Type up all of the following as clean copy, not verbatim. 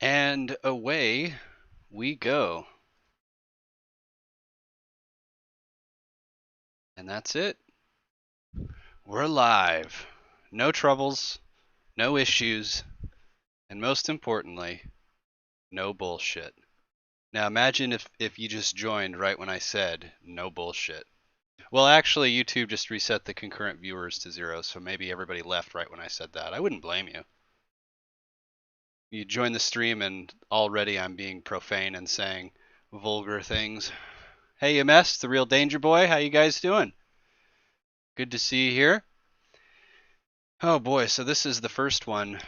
And away we go. And that's it. We're live. No troubles, no issues, and most importantly, no bullshit. Now imagine if you just joined right when I said no bullshit. Well, actually, YouTube just reset the concurrent viewers to 0, so maybe everybody left right when I said that. I wouldn't blame you. You join the stream and already I'm being profane and saying vulgar things. Hey, MS, the real danger boy, how you guys doing? Good to see you here. Oh boy, so this is the first one.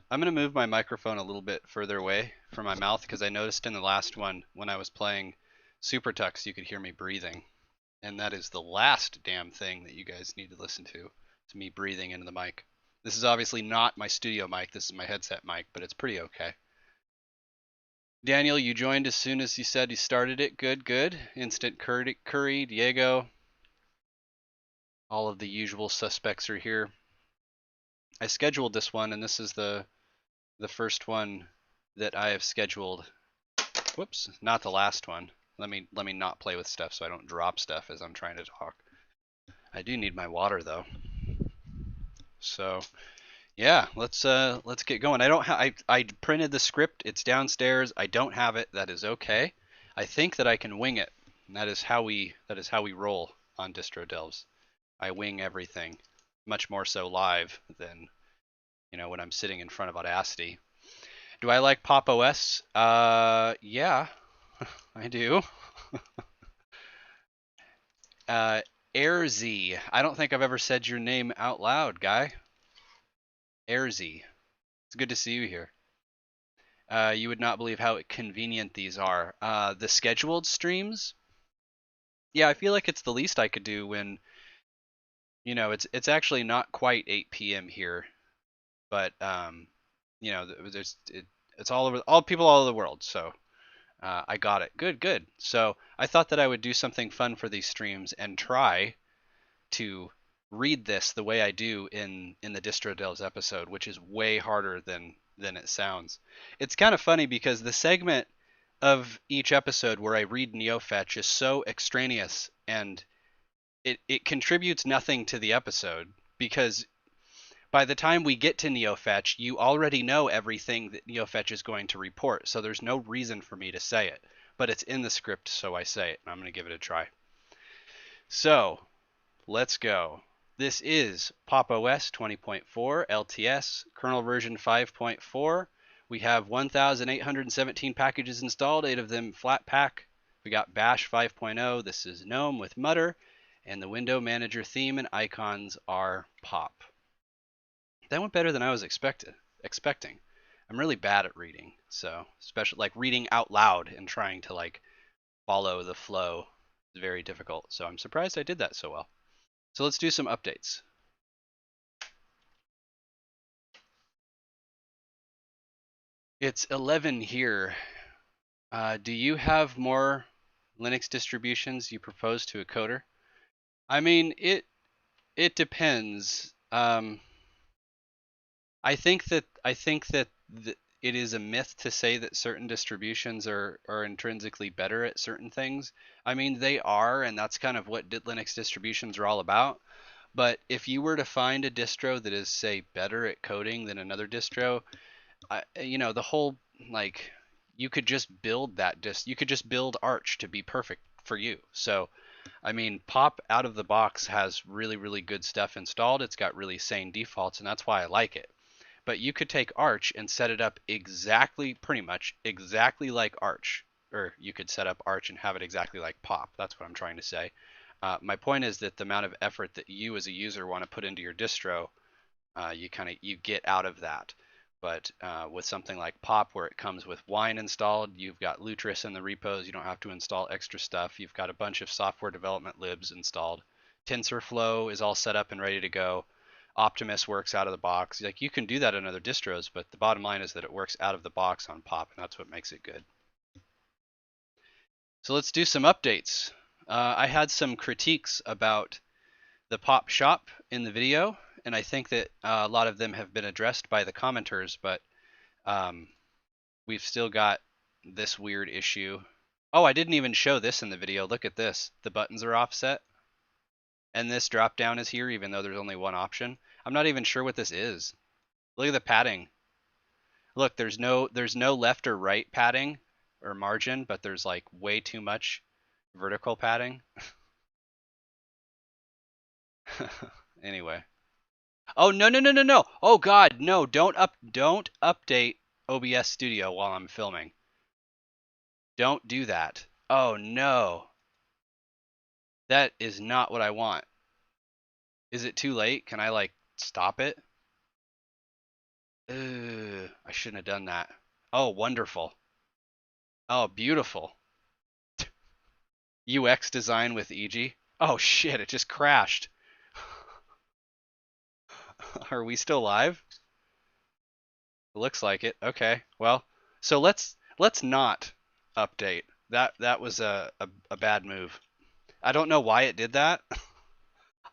I'm going to move my microphone a little bit further away from my mouth because I noticed in the last one when I was playing Super Tux you could hear me breathing. And that is the last damn thing that you guys need to listen to. It's me breathing into the mic. This is obviously not my studio mic, this is my headset mic, but it's pretty okay. Daniel, you joined as soon as you said you started it. Good, good. Instant Curry, Diego. All of the usual suspects are here. I scheduled this one, and this is the first one that I have scheduled. Whoops, not the last one. Let me not play with stuff so I don't drop stuff as I'm trying to talk. I do need my water though. So yeah, let's get going. I don't have I printed the script. It's downstairs. I don't have it. That is okay. I think that I can wing it. And that is how we roll on Distro Delves. I wing everything, much more so live than when I'm sitting in front of Audacity. Do I like Pop OS? Yeah, I do. Airz. I don't think I've ever said your name out loud, guy. Airz. It's good to see you here. You would not believe how convenient these are. The scheduled streams, yeah, I feel like it's the least I could do when, it's actually not quite 8 p.m. here, but it's all over, all people all over the world, so I got it. Good, good. So I thought that I would do something fun for these streams and try to read this the way I do in the Distro Delves episode, which is way harder than it sounds. It's kind of funny because the segment of each episode where I read Neofetch is so extraneous and it contributes nothing to the episode because by the time we get to Neofetch, you already know everything that Neofetch is going to report, so there's no reason for me to say it. But it's in the script, so I say it, and I'm going to give it a try. So, let's go. This is Pop! OS 20.4 LTS, kernel version 5.4. We have 1,817 packages installed, 8 of them Flatpak. We got Bash 5.0. This is Gnome with Mutter, and the window manager theme and icons are Pop. That went better than I was expecting. I'm really bad at reading, so especially like reading out loud and trying to like follow the flow is very difficult. So I'm surprised I did that so well. So let's do some updates. It's 11 here. Do you have more Linux distributions you propose to a coder? I mean, it depends. I think that it is a myth to say that certain distributions are intrinsically better at certain things. I mean, they are, and that's kind of what Linux distributions are all about. But if you were to find a distro that is, say, better at coding than another distro, the whole like you could just build you could just build Arch to be perfect for you. So, I mean, Pop out of the box has really, really good stuff installed. It's got really sane defaults, and that's why I like it. But you could take Arch and set it up exactly, pretty much exactly like Arch. Or you could set up Arch and have it exactly like Pop. That's what I'm trying to say. My point is that the amount of effort that you as a user want to put into your distro, you get out of that. But with something like Pop, where it comes with Wine installed, you've got Lutris in the repos. You don't have to install extra stuff. You've got a bunch of software development libs installed. TensorFlow is all set up and ready to go. Optimus works out of the box. Like, you can do that in other distros, but the bottom line is that it works out of the box on Pop, and that's what makes it good. So let's do some updates. I had some critiques about the Pop shop in the video, and I think that a lot of them have been addressed by the commenters, but we've still got this weird issue. Oh, I didn't even show this in the video. Look at this. The buttons are offset. And this drop down is here even though there's only one option. I'm not even sure what this is. Look at the padding. Look, there's no left or right padding or margin, but there's like way too much vertical padding. Anyway. Oh no no no no no. Oh god, no, don't update OBS Studio while I'm filming. Don't do that. Oh no. That is not what I want. Is it too late? Can I like stop it? I shouldn't have done that. Oh, wonderful. Oh, beautiful. UX design with EG. Oh shit, it just crashed. Are we still live? It looks like it. Okay. Well, so let's not update. That was a bad move. I don't know why it did that.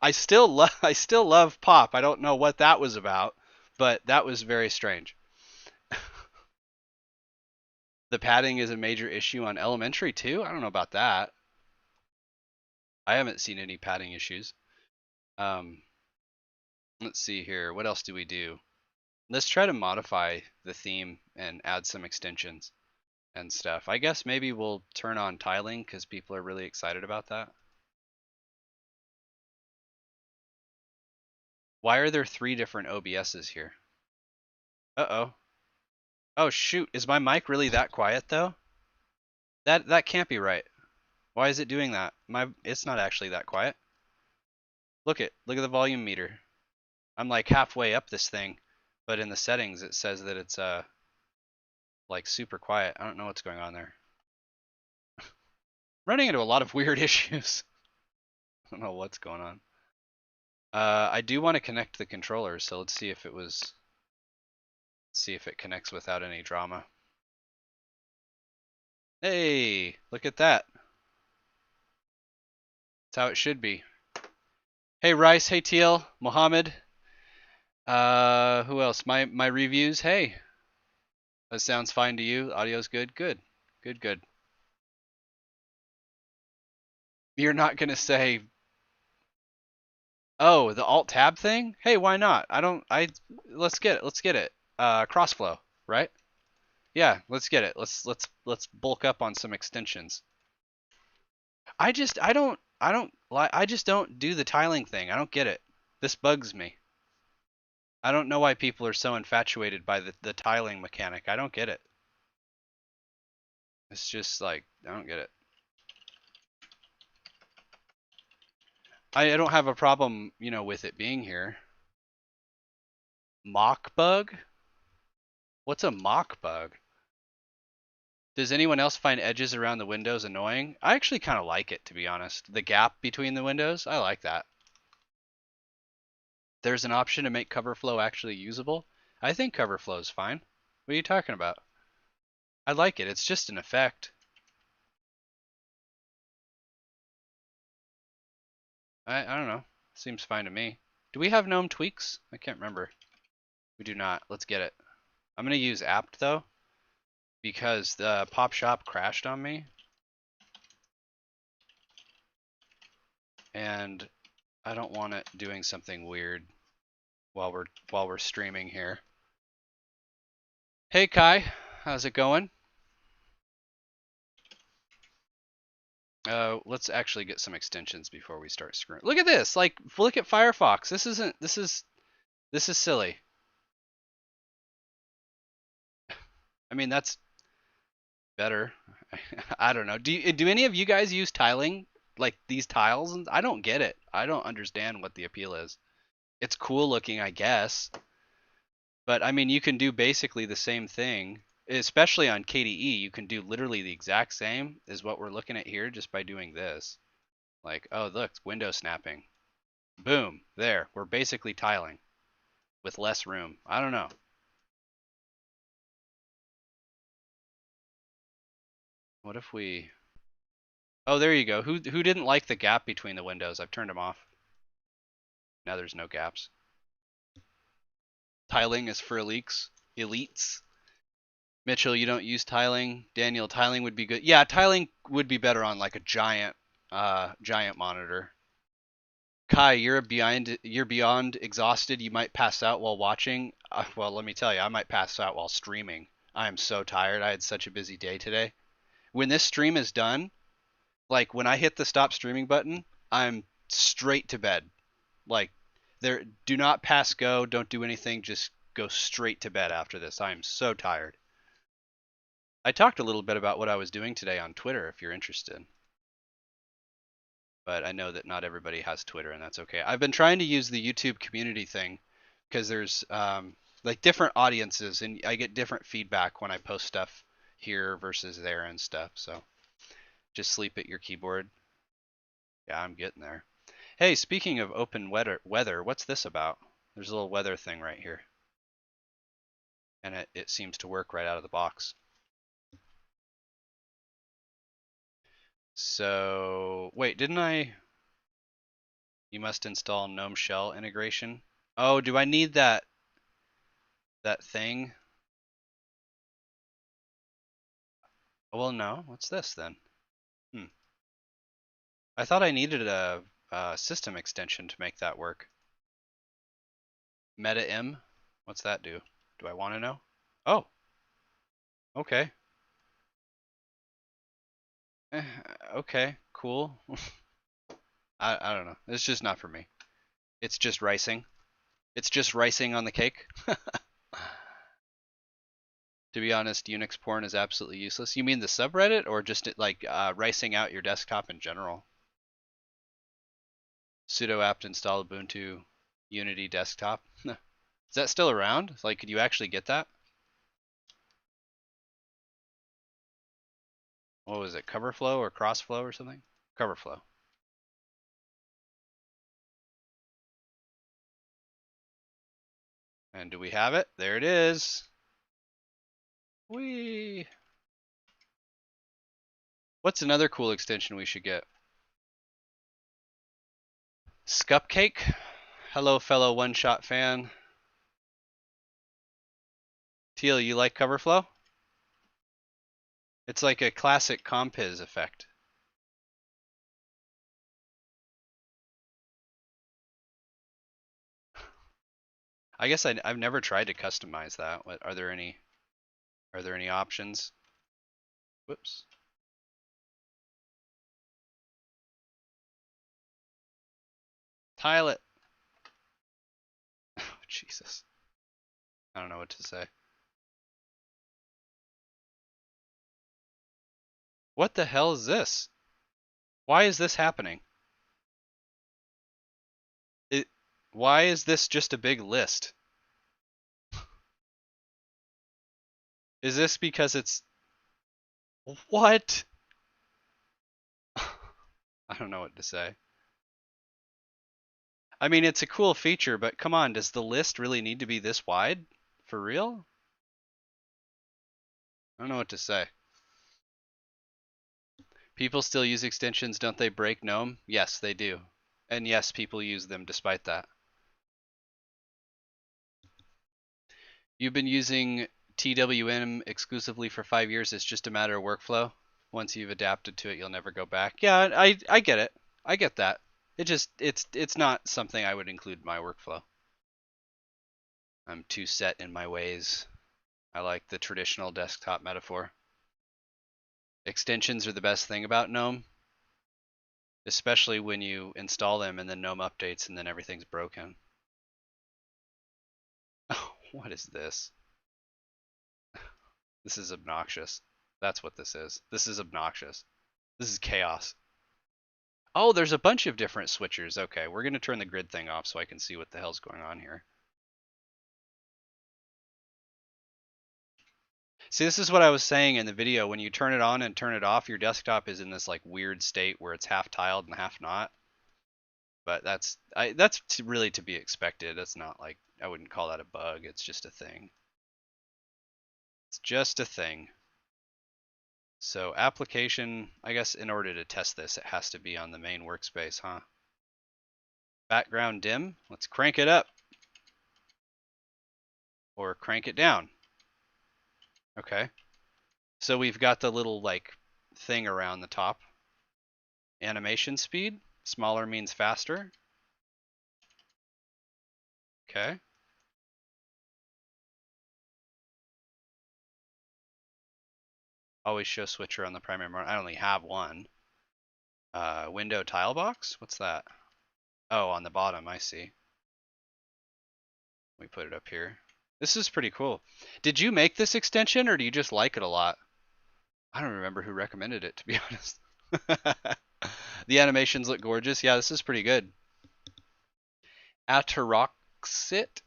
I still love Pop. I don't know what that was about, but that was very strange. The padding is a major issue on Elementary too? I don't know about that. I haven't seen any padding issues. Um, let's see here. What else do we do? Let's try to modify the theme and add some extensions and stuff. I guess maybe we'll turn on tiling because people are really excited about that. Why are there 3 different OBSs here? Uh-oh. Oh shoot, is my mic really that quiet though? That can't be right. Why is it doing that? It's not actually that quiet. Look at the volume meter. I'm like halfway up this thing, but in the settings it says that it's like super quiet. I don't know what's going on there. Running into a lot of weird issues. I don't know what's going on. I do want to connect the controllers, so let's see if it connects without any drama. Hey, look at that. That's how it should be. Hey Rice, hey Teal, Mohammed. Who else? My reviews. Hey, that sounds fine to you. Audio's good. Good. Good. Good. You're not gonna say, oh, the Alt Tab thing? Hey, why not? Let's get it. Let's get it. Crossflow, right? Yeah, let's get it. Let's bulk up on some extensions. I just don't do the tiling thing. I don't get it. This bugs me. I don't know why people are so infatuated by the tiling mechanic. I don't get it. It's just like, I don't get it. I don't have a problem, with it being here. Mock bug? What's a mock bug? Does anyone else find edges around the windows annoying? I actually kind of like it, to be honest. The gap between the windows, I like that. There's an option to make cover flow actually usable. I think cover flow is fine. What are you talking about? I like it. It's just an effect. I don't know. Seems fine to me. Do we have Gnome tweaks? I can't remember. We do not. Let's get it. I'm going to use apt though, because the pop shop crashed on me. And I don't want it doing something weird while we're streaming here. Hey Kai, how's it going? Let's actually get some extensions before we start screwing. Look at this! Like, look at Firefox. This is silly. I mean, that's better. I don't know. Do any of you guys use tiling? Like these tiles? I don't get it. I don't understand what the appeal is. It's cool looking, I guess. But I mean, you can do basically the same thing, especially on KDE. You can do literally the exact same as what we're looking at here just by doing this. Like, oh, look, window snapping. Boom, there. We're basically tiling with less room. I don't know. What if we... Oh, there you go. Who didn't like the gap between the windows? I've turned them off. Now there's no gaps. Tiling is for elites. Mitchell, you don't use tiling. Daniel, tiling would be good. Yeah, tiling would be better on like a giant monitor. Kai, you're beyond exhausted. You might pass out while watching. Well, let me tell you, I might pass out while streaming. I am so tired. I had such a busy day today. When this stream is done, like when I hit the stop streaming button, I'm straight to bed. Like there, do not pass go, don't do anything, just go straight to bed after this. I am so tired. I talked a little bit about what I was doing today on Twitter if you're interested. But I know that not everybody has Twitter, and that's okay. I've been trying to use the YouTube community thing because there's like different audiences, and I get different feedback when I post stuff here versus there and stuff. So just sleep at your keyboard. Yeah, I'm getting there. Hey, speaking of open weather, what's this about? There's a little weather thing right here, and it seems to work right out of the box. So wait, didn't I? You must install GNOME shell integration. Oh, do I need that thing? Well, no. What's this then? Hmm. I thought I needed a system extension to make that work. Meta-M? What's that do? Do I want to know? Oh, okay. Eh, okay, cool. I don't know. It's just not for me. It's just ricing. It's just ricing on the cake. To be honest, Unix porn is absolutely useless. You mean the subreddit or just like ricing out your desktop in general? Sudo apt install Ubuntu Unity desktop. Is that still around? Like, could you actually get that? What was it? Coverflow or Crossflow or something? Coverflow. And do we have it? There it is. Whee! What's another cool extension we should get? Scupcake? Hello, fellow one-shot fan. Teal, you like Coverflow? It's like a classic compiz effect. I guess I've never tried to customize that. Are there any options? Whoops. Tile it. Oh, Jesus. I don't know what to say. What the hell is this? Why is this happening? It, why is this just a big list? Is this because it's... What? I don't know what to say. I mean, it's a cool feature, but come on, does the list really need to be this wide? For real? I don't know what to say. People still use extensions, don't they break GNOME? Yes, they do. And yes, people use them despite that. You've been using TWM exclusively for 5 years. It's just a matter of workflow. Once you've adapted to it, you'll never go back. Yeah, I get it. I get that. It's not something I would include in my workflow. I'm too set in my ways. I like the traditional desktop metaphor. Extensions are the best thing about GNOME, especially when you install them and then GNOME updates and then everything's broken. Oh, what is this? This is obnoxious. That's what this is. This is obnoxious. This is chaos. Oh, there's a bunch of different switchers. Okay, we're going to turn the grid thing off so I can see what the hell's going on here. See, this is what I was saying in the video. When you turn it on and turn it off, your desktop is in this like weird state where it's half tiled and half not. But that's really to be expected. That's not like, I wouldn't call that a bug. It's just a thing. It's just a thing. So application, I guess in order to test this, it has to be on the main workspace, huh? Background dim. Let's crank it up. Or crank it down. Okay. So we've got the little like thing around the top. Animation speed. Smaller means faster. Okay. Always show switcher on the primary monitor. I only have one. Window tile box? What's that? Oh, on the bottom, I see. We put it up here. This is pretty cool. Did you make this extension or do you just like it a lot? I don't remember who recommended it, to be honest. The animations look gorgeous. Yeah, this is pretty good. Ataroxit?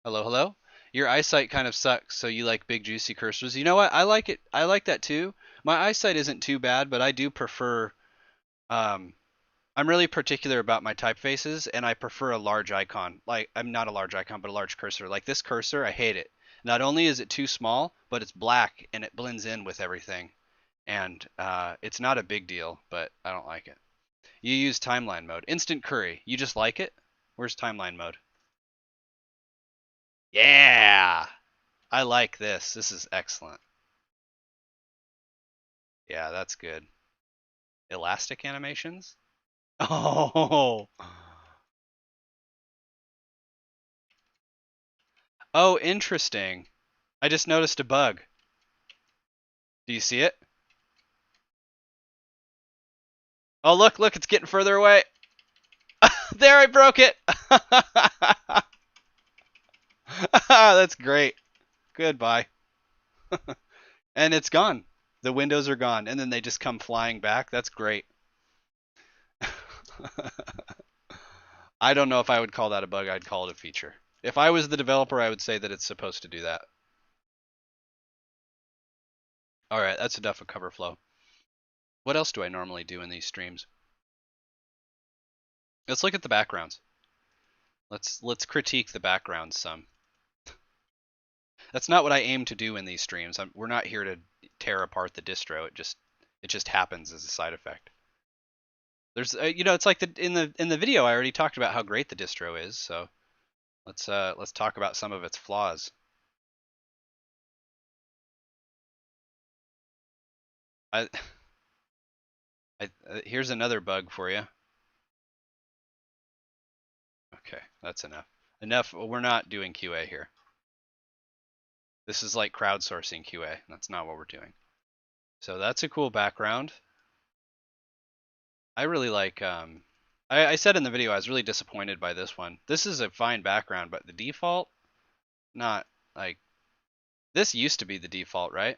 Hello, hello? Your eyesight kind of sucks, so you like big juicy cursors. You know what? I like it. I like that too. My eyesight isn't too bad, but I do prefer um I'm really particular about my typefaces, and I prefer a large icon. Like, I'm not a large icon, but a large cursor. Like this cursor, I hate it. Not only is it too small, but it's black and it blends in with everything. And it's not a big deal, but I don't like it. You use timeline mode. Instant curry. You just like it? Where's timeline mode? Yeah! I like this. This is excellent. Yeah, that's good. Elastic animations? Oh! Oh, interesting. I just noticed a bug. Do you see it? Oh, look, look, it's getting further away. There, I broke it. That's great. Goodbye. And it's gone. The windows are gone, and then they just come flying back. That's great. I don't know if I would call that a bug. I'd call it a feature. If I was the developer, I would say that it's supposed to do that. All right, that's enough of cover flow. What else do I normally do in these streams? Let's look at the backgrounds. Let's critique the backgrounds some. That's not what I aim to do in these streams. We're not here to tear apart the distro. It just happens as a side effect. There's it's like in the video I already talked about how great the distro is. So let's talk about some of its flaws. I, here's another bug for you. Okay, that's enough. Enough. We're not doing QA here. This is like crowdsourcing QA. That's not what we're doing. So that's a cool background. I really like. I said in the video I was really disappointed by this one. This is a fine background, but the default, not like this used to be the default, right?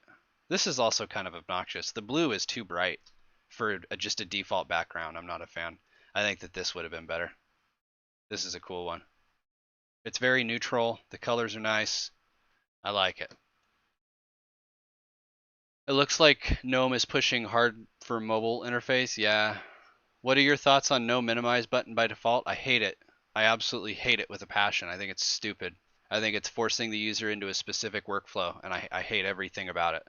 This is also kind of obnoxious. The blue is too bright for just a default background. I'm not a fan. I think that this would have been better. This is a cool one. It's very neutral. The colors are nice. I like it. It looks like Gnome is pushing hard for mobile interface. Yeah. What are your thoughts on no minimize button by default? I hate it. I absolutely hate it with a passion. I think it's stupid. I think it's forcing the user into a specific workflow, and I hate everything about it.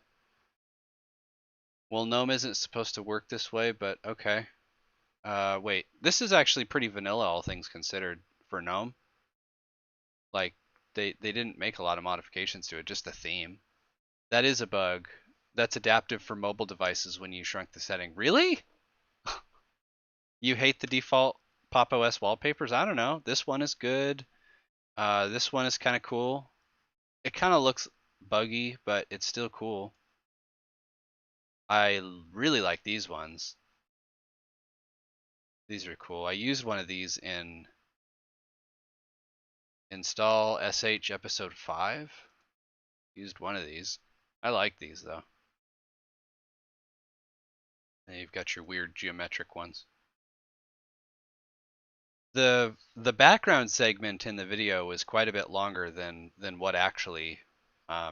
Well, Gnome isn't supposed to work this way, but okay. Wait. This is actually pretty vanilla, all things considered, for Gnome. Like, they didn't make a lot of modifications to it, just the theme. That is a bug. That's adaptive for mobile devices when you shrunk the setting. Really? You hate the default Pop! OS wallpapers? I don't know. This one is good. This one is kind of cool. It kind of looks buggy, but it's still cool. I really like these ones. These are cool. I used one of these in install sh episode 5. Used one of these. I like these though. And you've got your weird geometric ones. The background segment in the video was quite a bit longer than what actually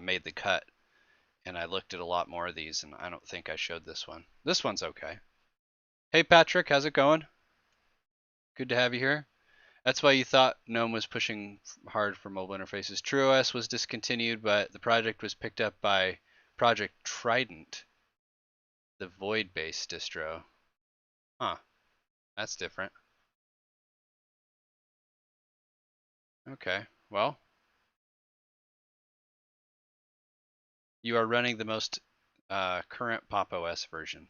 made the cut. And I looked at a lot more of these, and I don't think I showed this one. This one's okay. Hey Patrick, how's it going? Good to have you here. That's why you thought GNOME was pushing hard for mobile interfaces. TrueOS was discontinued, but the project was picked up by Project Trident, the Void-based distro. Huh, that's different. Okay, well, You are running the most current Pop! OS version.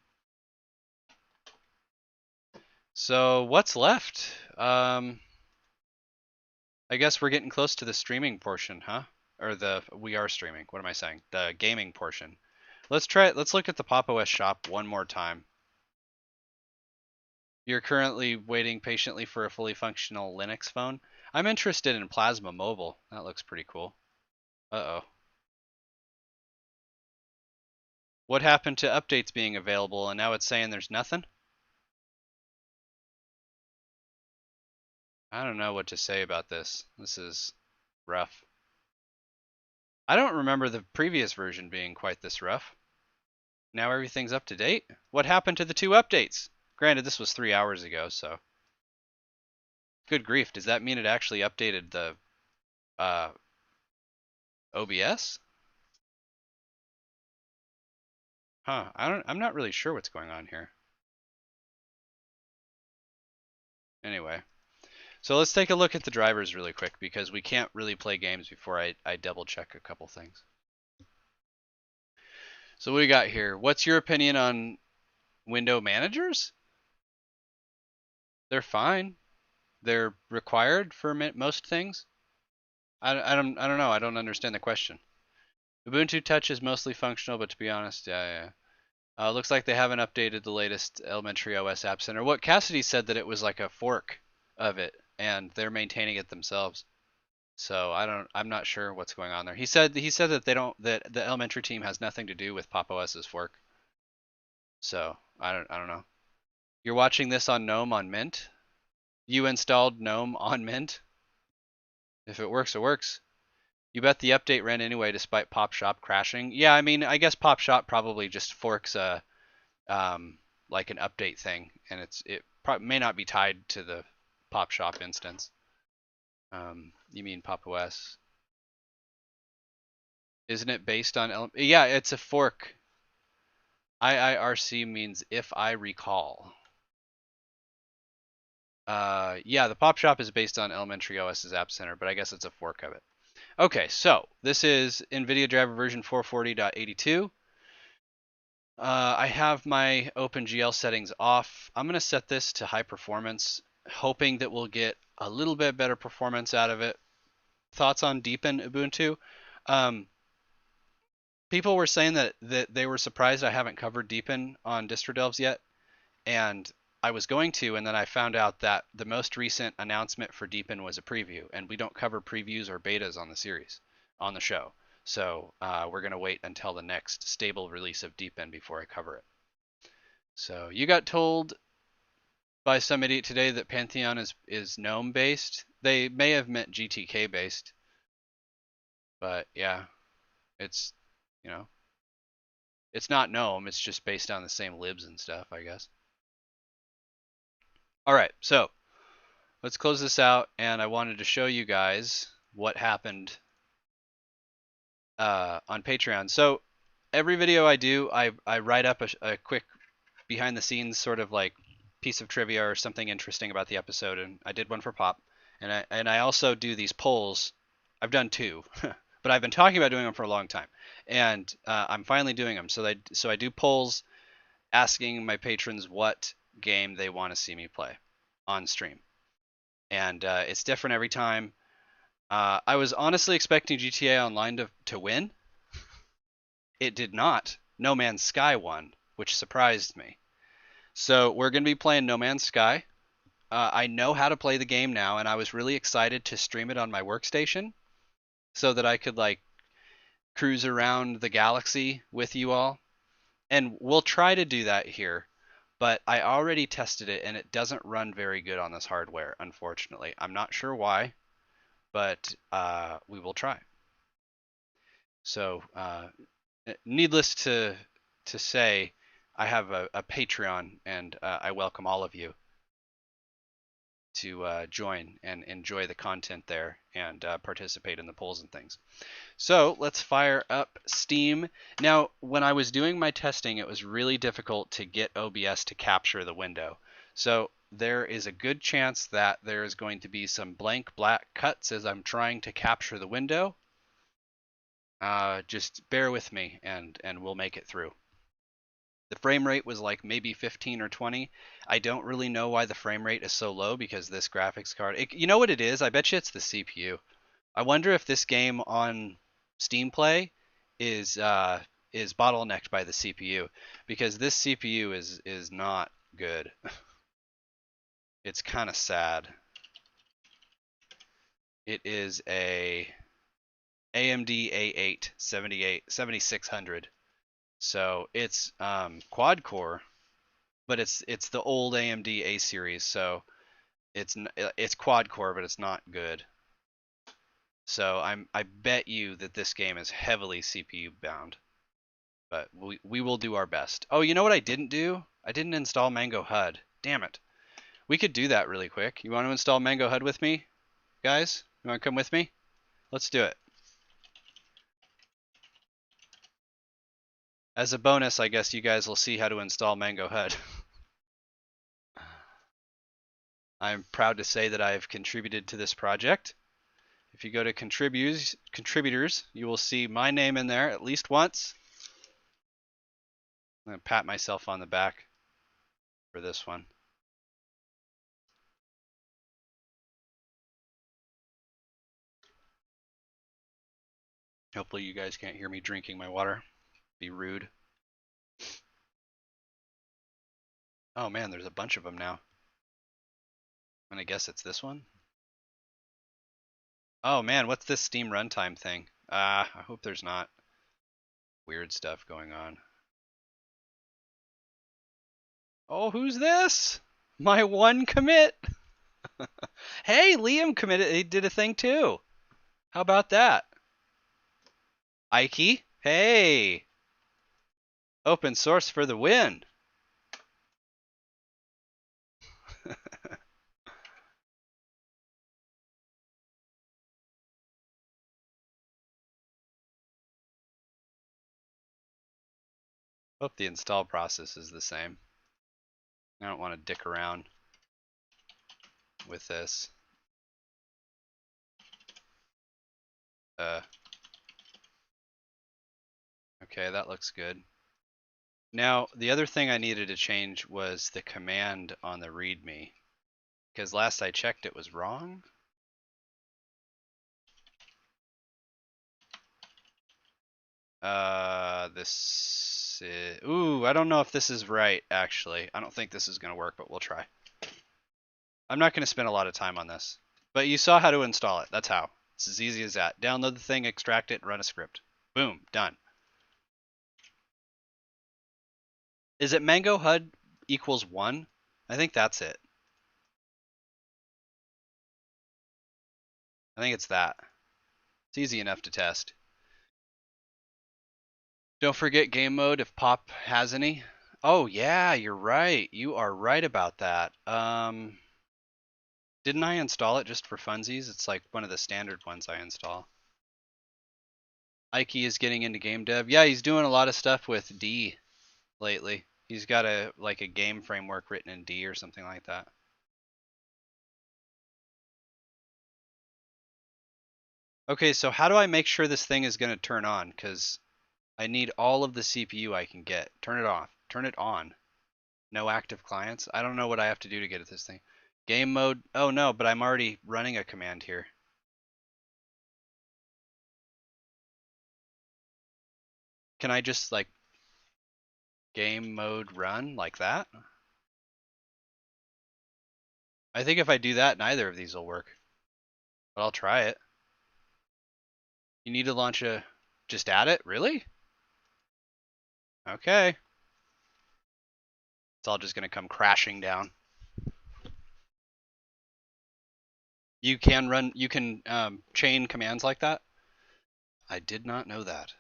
So what's left? I guess we're getting close to the streaming portion, huh? Or we are streaming. What am I saying? The gaming portion. Let's look at the Pop! OS shop one more time. You're currently waiting patiently for a fully functional Linux phone. I'm interested in Plasma Mobile. That looks pretty cool. Uh-oh. What happened to updates being available and now it's saying there's nothing? I don't know what to say about this. This is rough. I don't remember the previous version being quite this rough. Now everything's up to date? What happened to the 2 updates? Granted, this was 3 hours ago, so. Good grief, does that mean it actually updated the OBS? Huh, I'm not really sure what's going on here. Anyway, so let's take a look at the drivers really quick because we can't really play games before I double check a couple things. So what do we got here? What's your opinion on window managers? They're fine. They're required for most things. I don't know. I don't understand the question. Ubuntu Touch is mostly functional, but to be honest, yeah. Looks like they haven't updated the latest Elementary OS App Center. What Cassidy said that it was like a fork of it, and they're maintaining it themselves. So I'm not sure what's going on there. He said that that the Elementary team has nothing to do with Pop! OS's fork. So I don't know. You're watching this on Gnome on Mint? You installed Gnome on Mint? If it works, it works. You bet the update ran anyway despite Pop Shop crashing. Yeah, I mean, I guess Pop Shop probably just forks a like an update thing, and it may not be tied to the Pop Shop instance. You mean Pop! OS? Isn't it based on? Yeah, it's a fork. IIRC means if I recall. Yeah, the Pop Shop is based on Elementary OS's App Center, but I guess it's a fork of it. Okay, so this is NVIDIA driver version 440.82. I have my OpenGL settings off. I'm going to set this to high performance, hoping that we'll get a little bit better performance out of it. Thoughts on Deepin Ubuntu? Um, People were saying that they were surprised I haven't covered Deepin on Distro Delves yet, and I was going to, and then I found out that the most recent announcement for Deepin was a preview, and we don't cover previews or betas on the series, on the show. So we're going to wait until the next stable release of Deepin before I cover it. So you got told by some idiot today that Pantheon is GNOME based. They may have meant GTK based, but yeah, it's you know it's not GNOME. It's just based on the same libs and stuff, I guess. All right, so let's close this out, and I wanted to show you guys what happened on Patreon. So every video I do, I write up a quick behind the scenes sort of like piece of trivia or something interesting about the episode, and I did one for Pop, and I also do these polls. I've done 2, but I've been talking about doing them for a long time, and I'm finally doing them. So I do polls asking my patrons what game they want to see me play on stream, and it's different every time. I was honestly expecting GTA Online to win. It did not. No Man's Sky won, which surprised me. So we're going to be playing No Man's Sky. I know how to play the game now, and I was really excited to stream it on my workstation so that I could like cruise around the galaxy with you all. And we'll try to do that here, but I already tested it and it doesn't run very good on this hardware, unfortunately. I'm not sure why, but we will try. So, needless to say, I have a Patreon, and I welcome all of you to join and enjoy the content there and participate in the polls and things. So let's fire up Steam. Now, when I was doing my testing, it was really difficult to get OBS to capture the window. So there is a good chance that there is going to be some blank black cuts as I'm trying to capture the window. Just bear with me and we'll make it through. The frame rate was like maybe 15 or 20. I don't really know why the frame rate is so low because this graphics card, you know what it is? I bet you it's the CPU. I wonder if this game on Steam Play is bottlenecked by the CPU because this CPU is not good. It's kind of sad. It is a AMD A8 7600. So it's quad core, but it's the old AMD A series, so it's quad core, but it's not good. So I bet you that this game is heavily CPU bound, but we will do our best. Oh, you know what I didn't do? I didn't install MangoHUD. Damn it. We could do that really quick. You want to install MangoHUD with me, guys? You want to come with me? Let's do it. As a bonus, I guess you guys will see how to install MangoHUD. I'm proud to say that I've contributed to this project. If you go to contributors, you will see my name in there at least once. I'm going to pat myself on the back for this one. Hopefully you guys can't hear me drinking my water. Be rude. Oh man, there's a bunch of them now. And I guess it's this one. Oh man, what's this Steam runtime thing? I hope there's not weird stuff going on. Oh, who's this? My one commit. Hey, Liam committed. He did a thing too. How about that? Ike? Hey. Open source for the win. Hope the install process is the same. I don't want to dick around with this. Okay, that looks good. Now, the other thing I needed to change was the command on the README, because last I checked it was wrong. This is, ooh, I don't know if this is right, actually. I don't think this is going to work, but we'll try. I'm not going to spend a lot of time on this, but you saw how to install it. That's how. It's as easy as that. Download the thing, extract it, and run a script. Boom, done. Is it MangoHUD equals 1? I think that's it. I think it's that. It's easy enough to test. Don't forget game mode if Pop has any. Oh yeah, you're right. You are right about that. Didn't I install it just for funsies? It's like one of the standard ones I install. Ike is getting into game dev. Yeah, he's doing a lot of stuff with D lately. He's got a game framework written in D or something like that. Okay, so how do I make sure this thing is going to turn on? Because I need all of the CPU I can get. Turn it off. Turn it on. No active clients. I don't know what I have to do to get at this thing. Game mode. Oh no, but I'm already running a command here. Can I just like game mode run like that? I think if I do that, neither of these will work. But I'll try it. You need to launch a... Just add it? Really? Okay. It's all just going to come crashing down. You can chain commands like that? I did not know that.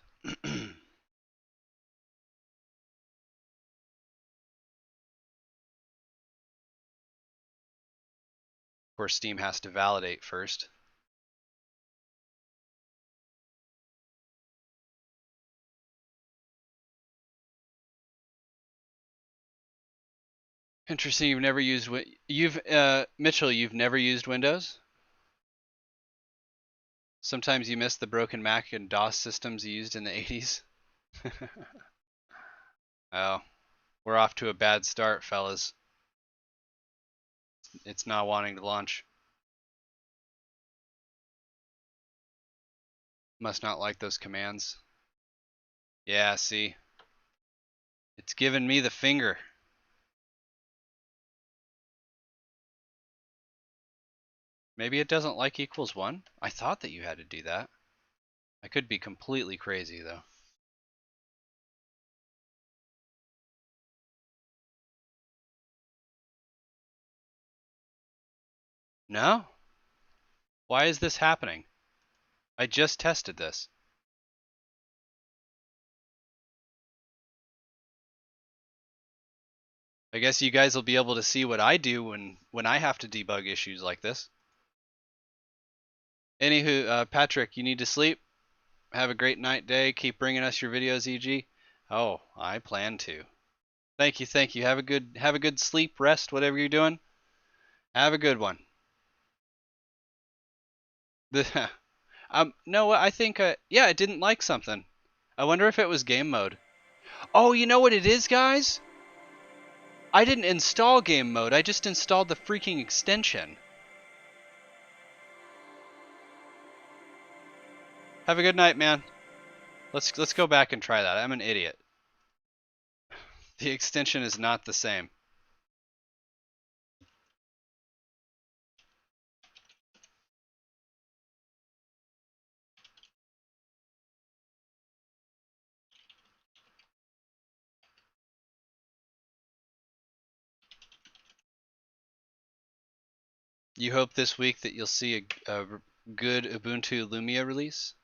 Of course, Steam has to validate first. Interesting. You've never used Mitchell. You've never used Windows. Sometimes you miss the broken Mac and DOS systems used in the 80s. Oh, we're off to a bad start, fellas. It's not wanting to launch. Must not like those commands. Yeah, see? It's giving me the finger. Maybe it doesn't like equals 1? I thought that you had to do that. I could be completely crazy, though. No? Why is this happening? I just tested this. I guess you guys will be able to see what I do when I have to debug issues like this. Anywho, Patrick, you need to sleep. Have a great night, day. Keep bringing us your videos, EG. Oh, I plan to. Thank you, thank you. Have a good sleep, rest, whatever you're doing. Have a good one. No, I think yeah, I didn't like something. I wonder if it was game mode. Oh, you know what it is, guys? I didn't install game mode. I just installed the freaking extension. Have a good night, man. Let's go back and try that. I'm an idiot. The extension is not the same. You hope this week that you'll see a good Ubuntu Lumia release?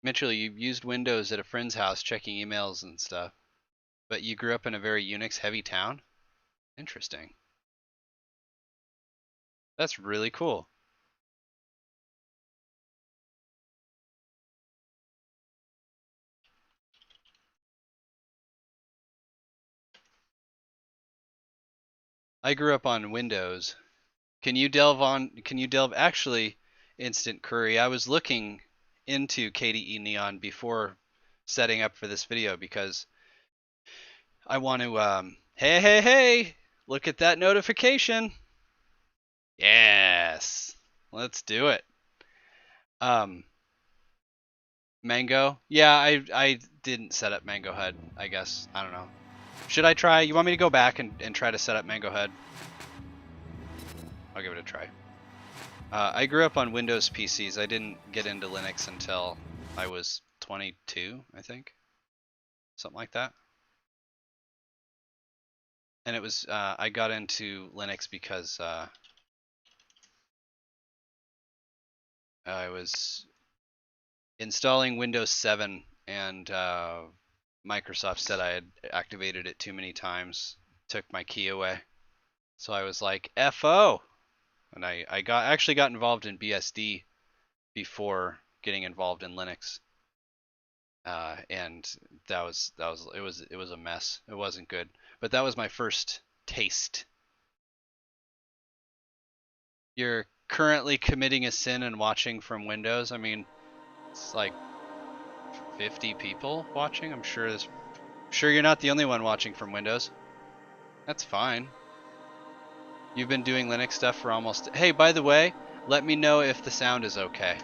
Mitchell, you used Windows at a friend's house checking emails and stuff, but you grew up in a very Unix-heavy town? Interesting. That's really cool. I grew up on Windows. Can you delve actually, Instant Curry, I was looking into KDE Neon before setting up for this video because I want to hey, look at that notification. Yes. Let's do it. Mango? Yeah, I didn't set up MangoHUD, I guess. I don't know. Should I try? You want me to go back and try to set up MangoHUD? I'll give it a try. I grew up on Windows PCs. I didn't get into Linux until I was 22, I think. Something like that. And it was, I got into Linux because I was installing Windows 7 and Microsoft said I had activated it too many times, took my key away. So I was like, FO! And I actually got involved in BSD before getting involved in Linux. And it was a mess. It wasn't good. But that was my first taste. You're currently committing a sin and watching from Windows. I mean, it's like 50 people watching. I'm sure you're not the only one watching from Windows. That's fine. You've been doing Linux stuff for almost... Hey, by the way, let me know if the sound is okay.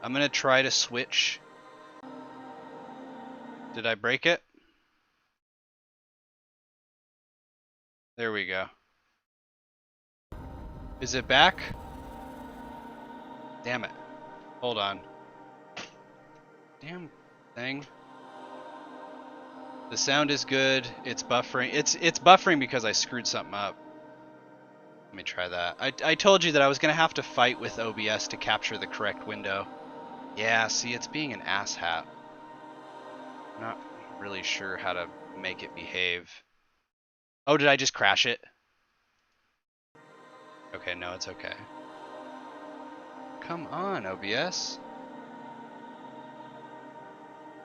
I'm gonna try to switch. Did I break it? There we go. Is it back? Damn it. Hold on. Damn thing. The sound is good. It's buffering. It's buffering because I screwed something up. Let me try that. I told you that I was gonna have to fight with OBS to capture the correct window. Yeah, see, it's being an asshat. I'm not really sure how to make it behave. Oh, did I just crash it? Okay, no, it's okay. Come on, OBS.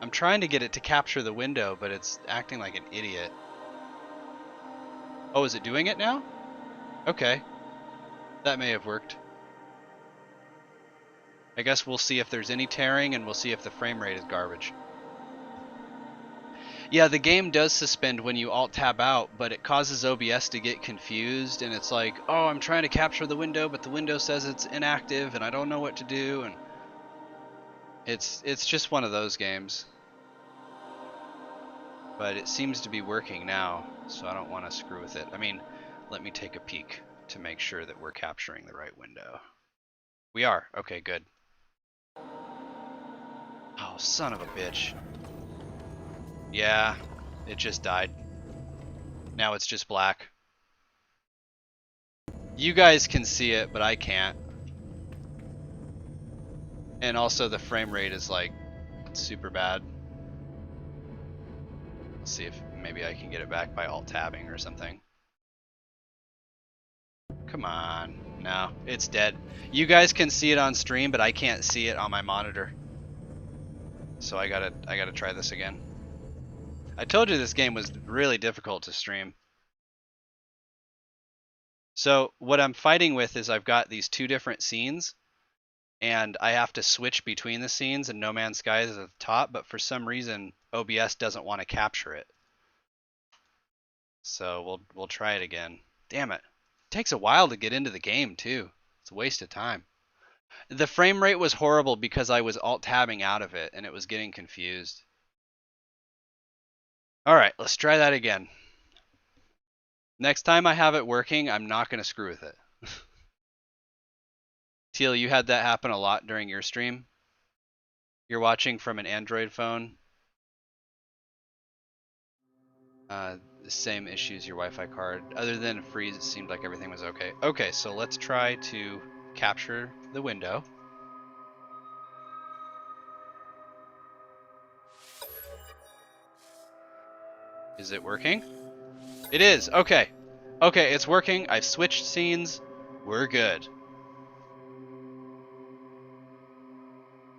I'm trying to get it to capture the window, but it's acting like an idiot. Oh, is it doing it now? Okay. That may have worked. I guess we'll see if there's any tearing, and we'll see if the frame rate is garbage. Yeah, the game does suspend when you alt-tab out, but it causes OBS to get confused, and it's like, oh, I'm trying to capture the window, but the window says it's inactive, and I don't know what to do, and it's just one of those games. But it seems to be working now, so I don't want to screw with it. I mean, let me take a peek to make sure that we're capturing the right window. We are. Okay, good. Oh, son of a bitch. Yeah, it just died. Now it's just black. You guys can see it, but I can't. And also the frame rate is like super bad. Let's see if maybe I can get it back by alt-tabbing or something. Come on. No, it's dead. You guys can see it on stream, but I can't see it on my monitor. So I gotta try this again. I told you this game was really difficult to stream. So what I'm fighting with is I've got these two different scenes, and I have to switch between the scenes, and No Man's Sky is at the top, but for some reason OBS doesn't want to capture it. So we'll try it again. Damn it. It takes a while to get into the game too. It's a waste of time. The frame rate was horrible because I was alt-tabbing out of it and it was getting confused. Alright, let's try that again. Next time I have it working, I'm not going to screw with it. Teal, you had that happen a lot during your stream? You're watching from an Android phone? The same issues, your Wi-Fi card. Other than a freeze, it seemed like everything was okay. Okay, so let's try to capture the window. Is it working? It is. Okay. Okay, it's working. I've switched scenes. We're good.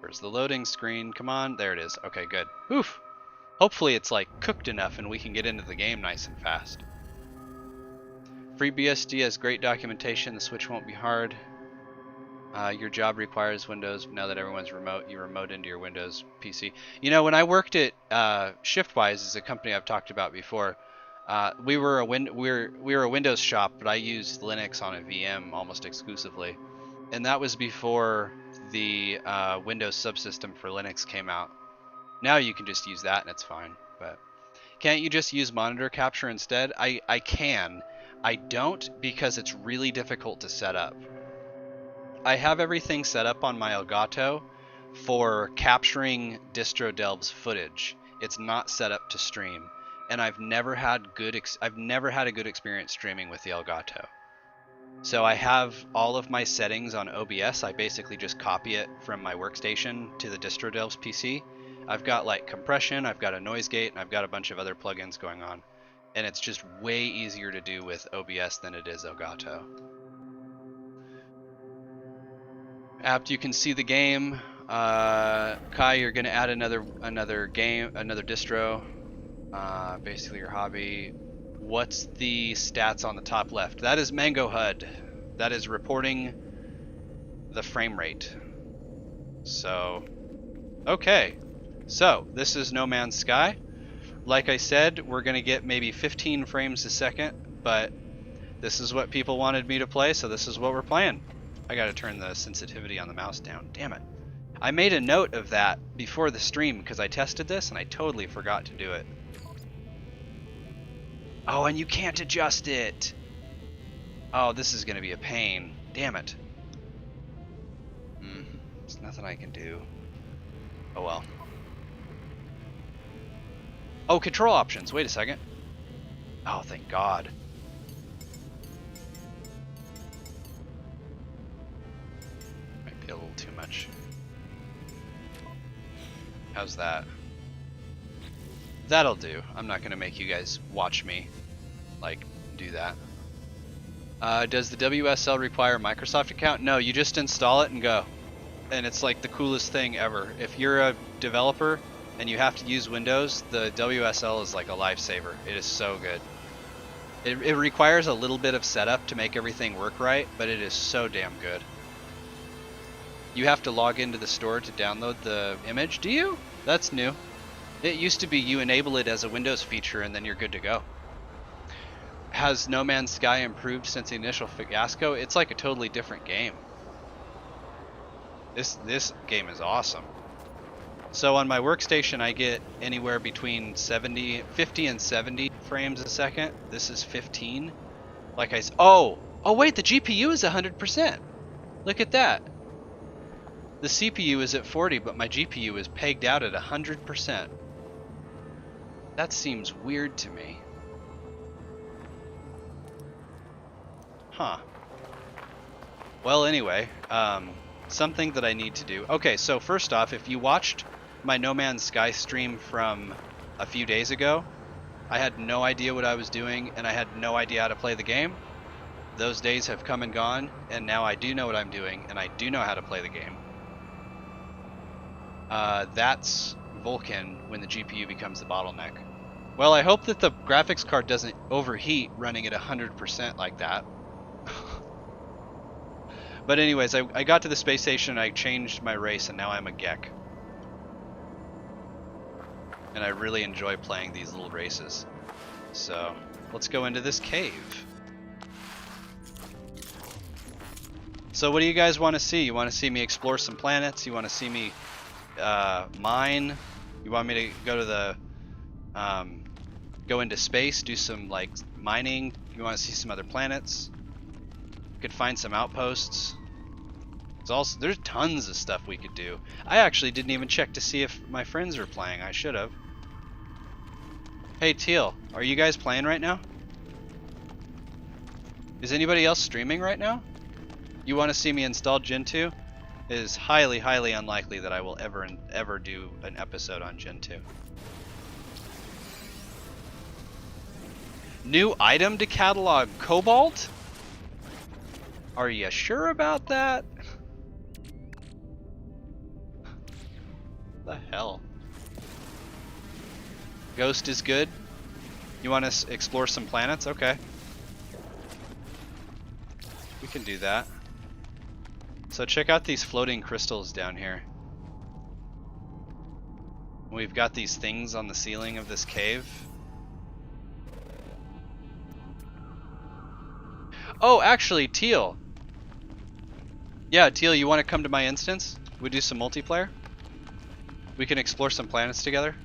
Where's the loading screen? Come on. There it is. Okay, good. Oof. Hopefully it's like cooked enough and we can get into the game nice and fast. FreeBSD has great documentation. The switch won't be hard. Your job requires Windows. Now that everyone's remote, you remote into your Windows PC. You know, when I worked at ShiftWise, is a company I've talked about before, we were a Windows shop, but I used Linux on a VM almost exclusively, and that was before the Windows subsystem for Linux came out. Now you can just use that and it's fine. But can't you just use monitor capture instead? I can. I don't because it's really difficult to set up. I have everything set up on my Elgato for capturing Distro Delves footage. It's not set up to stream, and I've never had a good experience streaming with the Elgato. So I have all of my settings on OBS. I basically just copy it from my workstation to the Distro Delves PC. I've got like compression, I've got a noise gate, and I've got a bunch of other plugins going on. And it's just way easier to do with OBS than it is Elgato. After you can see the game, Kai, you're gonna add another distro. Basically your hobby. What's the stats on the top left? That is MangoHUD. That is reporting the frame rate. So, okay. So this is No Man's Sky. Like I said, we're gonna get maybe 15 frames a second, but this is what people wanted me to play, so this is what we're playing. I gotta turn the sensitivity on the mouse down. Damn it. I made a note of that before the stream because I tested this and I totally forgot to do it. Oh, and you can't adjust it. Oh, this is gonna be a pain. Damn it. There's nothing I can do. Oh well. Oh, control options. Wait a second. Oh, thank God. A little too much. How's that? That'll do. I'm not gonna make you guys watch me like do that. Does the WSL require a Microsoft account? No, you just install it and go. And it's like the coolest thing ever. If you're a developer and you have to use Windows, the WSL is like a lifesaver. It is so good. It requires a little bit of setup to make everything work right, but it is so damn good. You have to log into the store to download the image. Do you? That's new. It used to be you enable it as a Windows feature and then you're good to go. Has No Man's Sky improved since the initial fiasco? It's like a totally different game. This game is awesome. So on my workstation I get anywhere between 50 and 70 frames a second. This is 15. Like oh wait, the GPU is 100%. Look at that. The CPU is at 40, but my GPU is pegged out at 100%. That seems weird to me. Huh. Well, anyway, something that I need to do. Okay, so first off, if you watched my No Man's Sky stream from a few days ago, I had no idea what I was doing, and I had no idea how to play the game. Those days have come and gone, and now I do know what I'm doing, and I do know how to play the game. That's Vulkan when the GPU becomes the bottleneck. Well, I hope that the graphics card doesn't overheat running at 100% like that. But anyways, I got to the space station, I changed my race, and now I'm a Gek. And I really enjoy playing these little races. So, let's go into this cave. So what do you guys want to see? You want to see me explore some planets? You want to see me mine? You want me to go to the go into space, do some like mining? You want to see some other planets? Could find some outposts. There's tons of stuff we could do. I actually didn't even check to see if my friends were playing. I should have. Hey Teal, are you guys playing right now? Is anybody else streaming right now? You want to see me install Gen 2? It is highly, highly unlikely that I will ever do an episode on Gen 2. New item to catalog, Cobalt? Are you sure about that? The hell? Ghost is good. You want to explore some planets? Okay. We can do that. So check out these floating crystals down here. We've got these things on the ceiling of this cave. Oh, actually, Teal. Yeah, Teal, you want to come to my instance? We do some multiplayer? We can explore some planets together?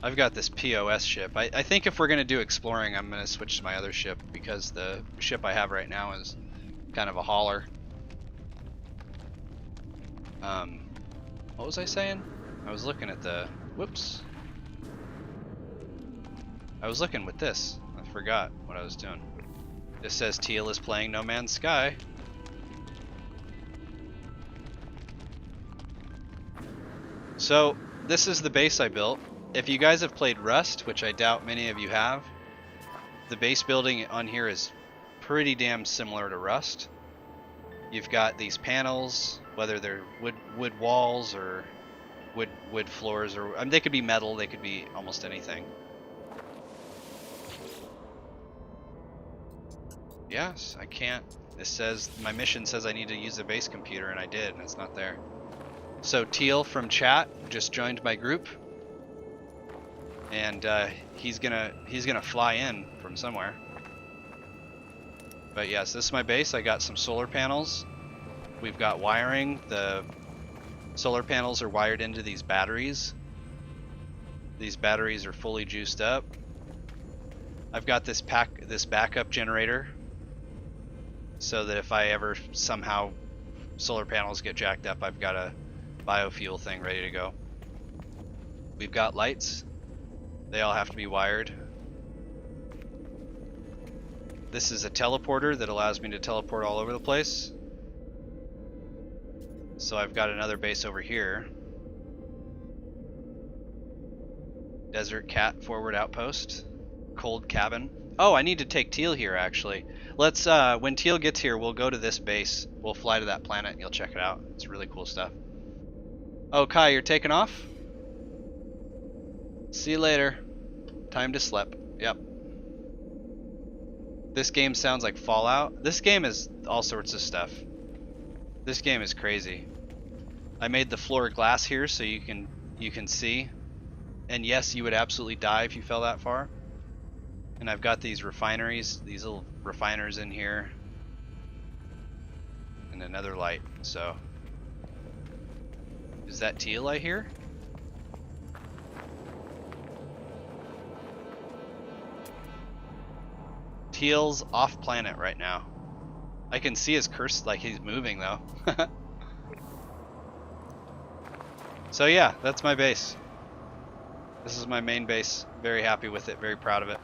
I've got this POS ship. I think if we're going to do exploring, I'm going to switch to my other ship because the ship I have right now is kind of a hauler. What was I saying? I was looking at the... Whoops. I was looking with this. I forgot what I was doing. It says Teal is playing No Man's Sky. So, this is the base I built. If you guys have played Rust, which I doubt many of you have, the base building on here is pretty damn similar to Rust. You've got these panels, whether they're wood walls or wood floors, or I mean, they could be metal, they could be almost anything. Yes, I can't. This says, my mission says I need to use a base computer, and I did, and it's not there. So Teal from chat just joined my group, and he's gonna fly in from somewhere. But yes, this is my base. I got some solar panels. We've got wiring. The solar panels are wired into these batteries. These batteries are fully juiced up. I've got this backup generator, so that if I ever somehow solar panels get jacked up, I've got a biofuel thing ready to go. We've got lights. They all have to be wired. This is a teleporter that allows me to teleport all over the place. So I've got another base over here. Desert Cat forward outpost. Cold cabin. Oh, I need to take Teal here actually. Let's when Teal gets here, we'll go to this base. We'll fly to that planet and you'll check it out. It's really cool stuff. Oh, Kai, you're taking off? See you later. Time to sleep. Yep. This game sounds like Fallout. This game is all sorts of stuff. This game is crazy. I made the floor glass here so you can see. And yes, you would absolutely die if you fell that far. And I've got these refineries, these little refiners in here. And another light, so. Is that teal I hear? Teal's off planet right now. I can see his curse, like he's moving though. So yeah, that's my base. This is my main base. Very happy with it, very proud of it.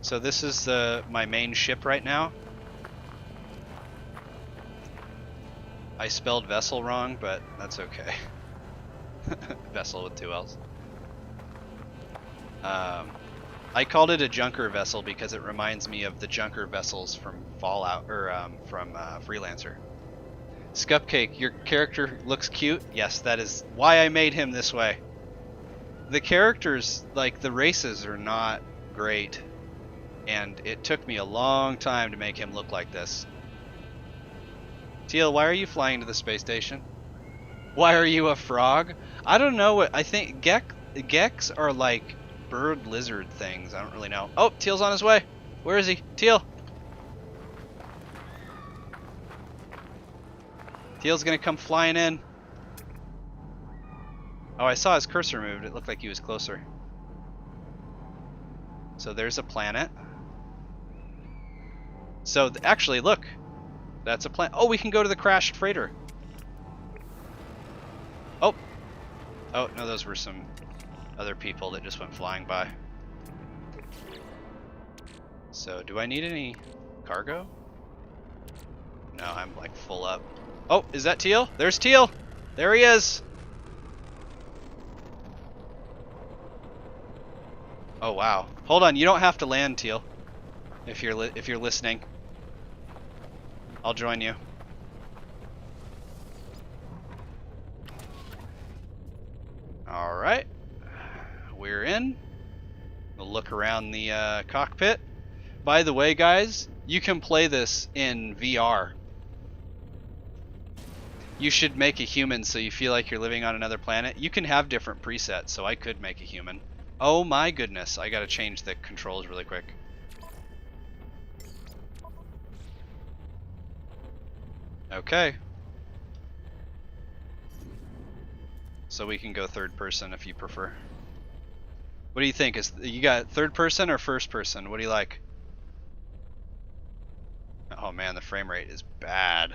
So this is my main ship right now. I spelled vessel wrong, but that's okay. Vessel with 2 L's. I called it a junker vessel because it reminds me of the junker vessels from Fallout, or from Freelancer. Scupcake, your character looks cute. Yes, that is why I made him this way. The characters, like the races, are not great, and it took me a long time to make him look like this. Teal, why are you flying to the space station? Why are you a frog? I don't know what I think. Gecks are like bird lizard things. I don't really know. Oh, Teal's on his way. Where is he? Teal. Teal's gonna come flying in. Oh, I saw his cursor moved. It looked like he was closer. So there's a planet. So actually, look. That's a planet. Oh, we can go to the crashed freighter. Oh. Oh, no, those were some other people that just went flying by. So, do I need any cargo? No, I'm like full up. Oh, is that Teal? There's Teal! There he is! Oh, wow. Hold on, you don't have to land, Teal. If you're listening. I'll join you. Alright. We're in. We'll look around the cockpit. By the way, guys, you can play this in VR. You should make a human so you feel like you're living on another planet. You can have different presets, so I could make a human. Oh my goodness, I gotta change the controls really quick. Okay. So we can go third person if you prefer. What do you think? You got third person or first person? What do you like? Oh man, the frame rate is bad.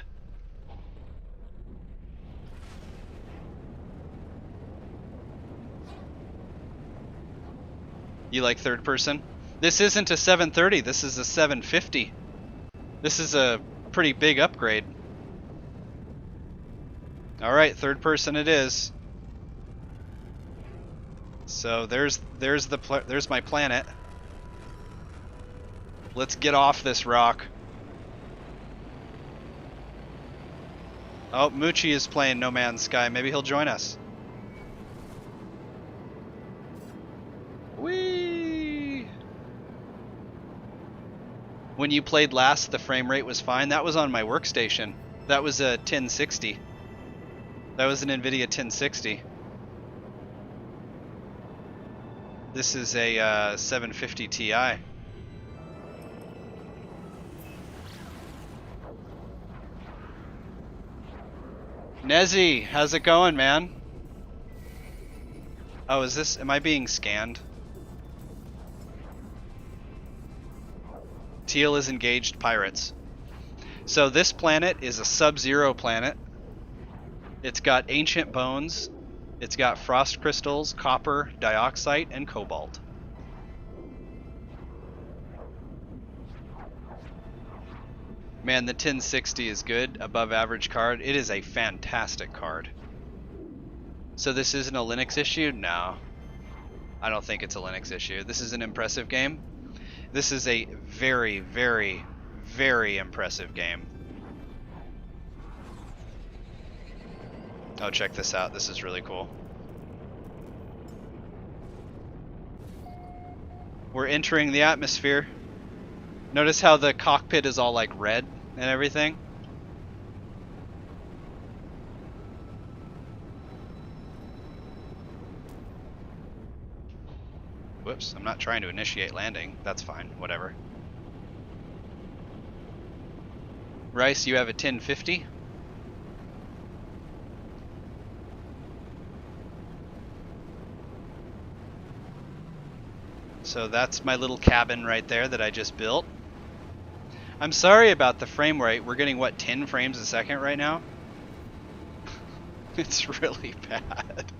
You like third person? This isn't a 730, this is a 750. This is a pretty big upgrade. Alright, third person it is. So there's my planet. Let's get off this rock. Oh, Moochie is playing No Man's Sky. Maybe he'll join us. Whee! When you played last, the frame rate was fine. That was on my workstation. That was a 1060. That was an NVIDIA 1060. This is a 750 Ti. Nezzy, how's it going, man? Oh, am I being scanned? Teal is engaged pirates. So this planet is a sub-zero planet. It's got ancient bones. It's got frost crystals, copper, dioxide, and cobalt. Man, the 1060 is good, above average card. It is a fantastic card. So this isn't a Linux issue? No. I don't think it's a Linux issue. This is an impressive game. This is a very, very, very impressive game. Oh, check this out. This is really cool. We're entering the atmosphere. Notice how the cockpit is all like red and everything? Whoops, I'm not trying to initiate landing. That's fine, whatever. Rice, you have a 1050? So that's my little cabin right there that I just built. I'm sorry about the frame rate. We're getting, what, 10 frames a second right now? It's really bad.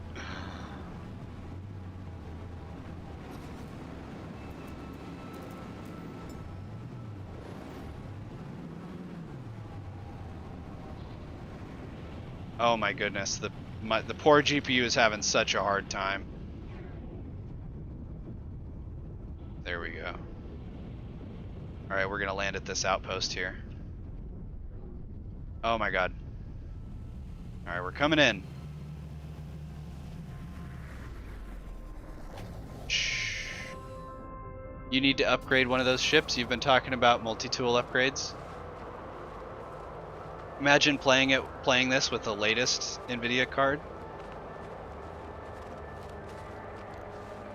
Oh my goodness, the poor GPU is having such a hard time. There we go. Alright, we're gonna land at this outpost here. Oh my god. Alright, we're coming in. Shh. You need to upgrade one of those ships. You've been talking about multi-tool upgrades. Imagine playing this with the latest NVIDIA card.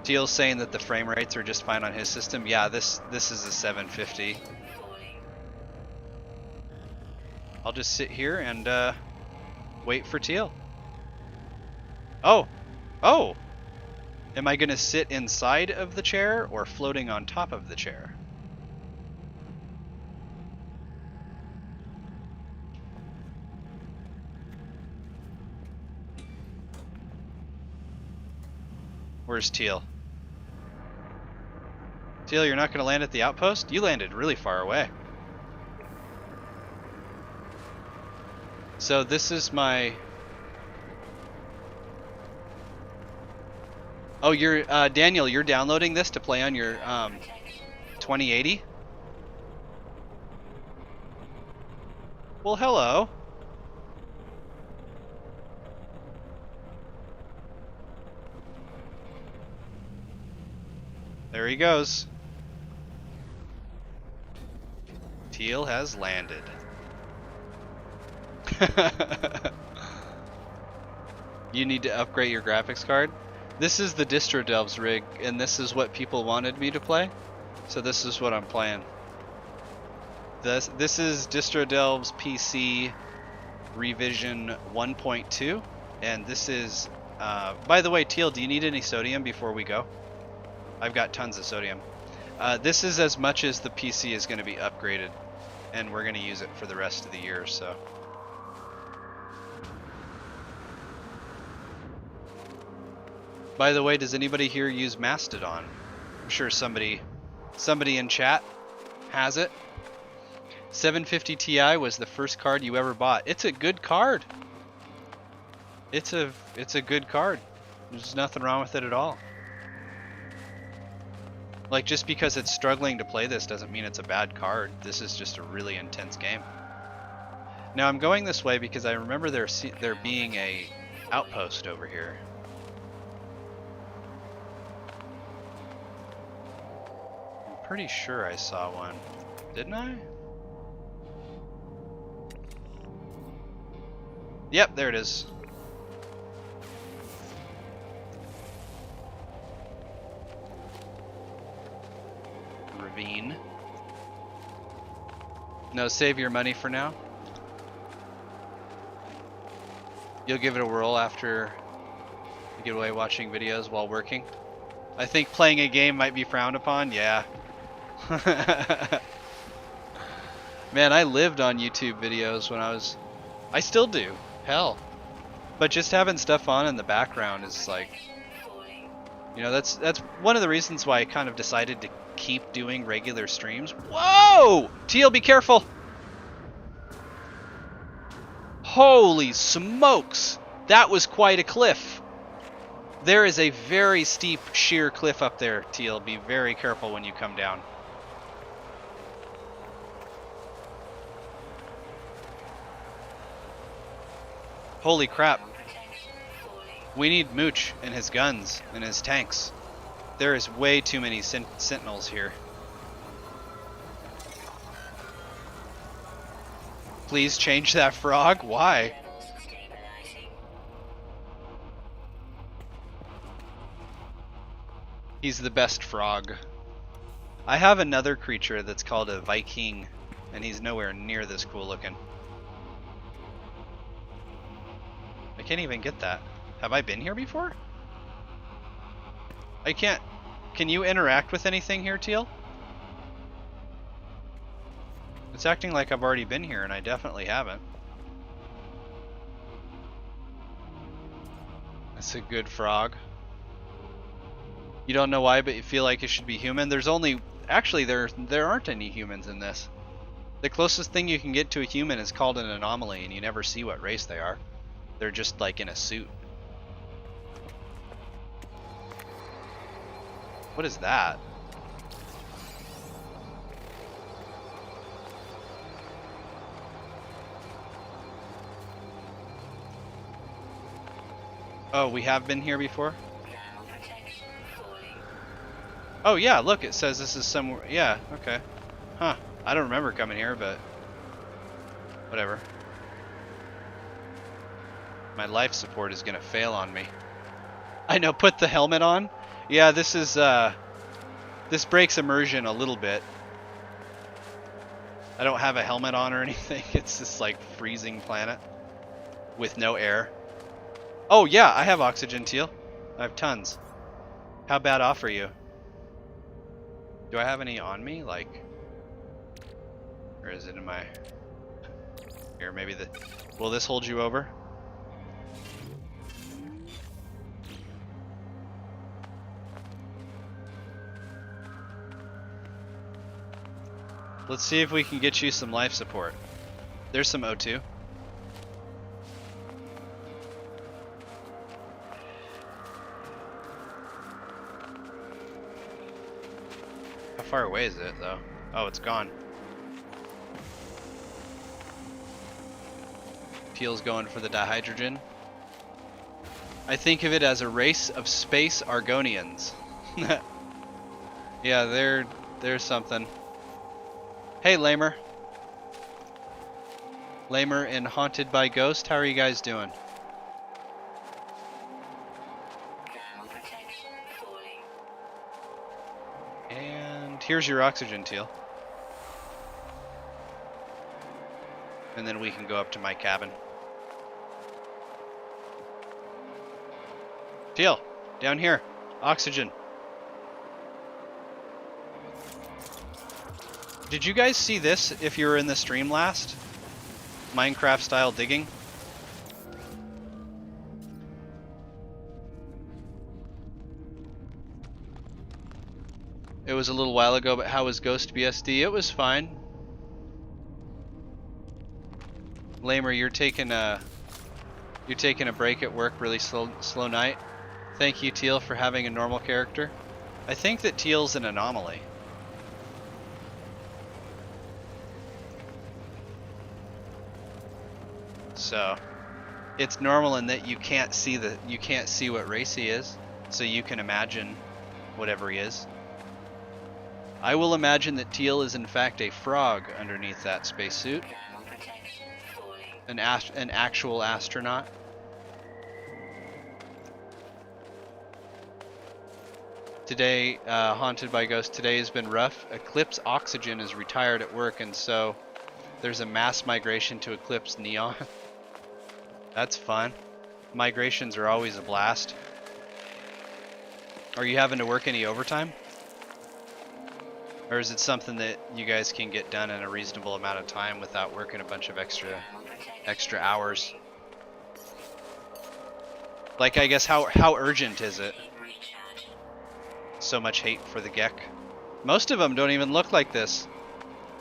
Teal's saying that the frame rates are just fine on his system. Yeah, this is a 750. I'll just sit here and wait for Teal. Oh! Oh! Am I gonna sit inside of the chair or floating on top of the chair? Where's Teal? Teal, you're not gonna land at the outpost? You landed really far away. So this is my... Oh, you're Daniel, you're downloading this to play on your 2080? Well, hello. There he goes. Teal has landed. You need to upgrade your graphics card. This is the Distro Delves rig, and this is what people wanted me to play. So this is what I'm playing. This is Distro Delves PC revision 1.2, and this is. By the way, Teal, do you need any sodium before we go? I've got tons of sodium. This is as much as the PC is going to be upgraded, and we're going to use it for the rest of the year. So. By the way, does anybody here use Mastodon? I'm sure somebody in chat has it. 750 Ti was the first card you ever bought. It's a good card. It's a good card. There's nothing wrong with it at all. Like, just because it's struggling to play this doesn't mean it's a bad card. This is just a really intense game. Now I'm going this way because I remember there being a outpost over here. I'm pretty sure I saw one. Didn't I? Yep, there it is. Ravine. No, save your money for now. You'll give it a whirl after you get away watching videos while working. I think playing a game might be frowned upon. Yeah. Man, I lived on YouTube videos when I still do. Hell. But just having stuff on in the background is like, you know, that's one of the reasons why I kind of decided to keep doing regular streams. Whoa! Teal, be careful! Holy smokes! That was quite a cliff. There is a very steep, sheer cliff up there, Teal. Be very careful when you come down. Holy crap. We need Mooch and his guns and his tanks. There is way too many sentinels here. Please change that frog. Why? He's the best frog. I have another creature that's called a Viking, and he's nowhere near this cool looking. I can't even get that. Have I been here before? I can't. Can you interact with anything here, Teal? It's acting like I've already been here, and I definitely haven't. That's a good frog. You don't know why, but you feel like it should be human. There's only... Actually, there aren't any humans in this. The closest thing you can get to a human is called an anomaly, and you never see what race they are. They're just like in a suit. What is that? Oh, we have been here before? Oh yeah, look, it says this is somewhere. Yeah, okay. Huh. I don't remember coming here, but whatever. My life support is gonna fail on me. I know, put the helmet on. Yeah, this is this breaks immersion a little bit. I don't have a helmet on or anything. It's this like freezing planet with no air. Oh yeah, I have oxygen, Teal. I have tons. How bad off are you? Do I have any on me? Like, or is it in my... Here, maybe the... Will this hold you over? Let's see if we can get you some life support. There's some O2. How far away is it, though? Oh, it's gone. Teal's going for the dihydrogen. I think of it as a race of space Argonians. Yeah, there's something. Hey, Lamer. Lamer and Haunted by Ghost, how are you guys doing? And here's your oxygen, Teal. And then we can go up to my cabin. Teal, down here. Oxygen. Did you guys see this if you were in the stream last? Minecraft style digging? It was a little while ago, but how was Ghost BSD? It was fine. Lamer, you're taking a break at work, really slow night. Thank you, Teal, for having a normal character. I think that Teal's an anomaly. So, it's normal in that you can't see what race he is, so you can imagine whatever he is. I will imagine that Teal is in fact a frog underneath that spacesuit. An actual astronaut. Today, Haunted by Ghost, today has been rough. Eclipse Oxygen is retired at work, and so there's a mass migration to Eclipse Neon. That's fun. Migrations are always a blast. Are you having to work any overtime? Or is it something that you guys can get done in a reasonable amount of time without working a bunch of extra hours? Like, I guess, how urgent is it? So much hate for the Gek. Most of them don't even look like this.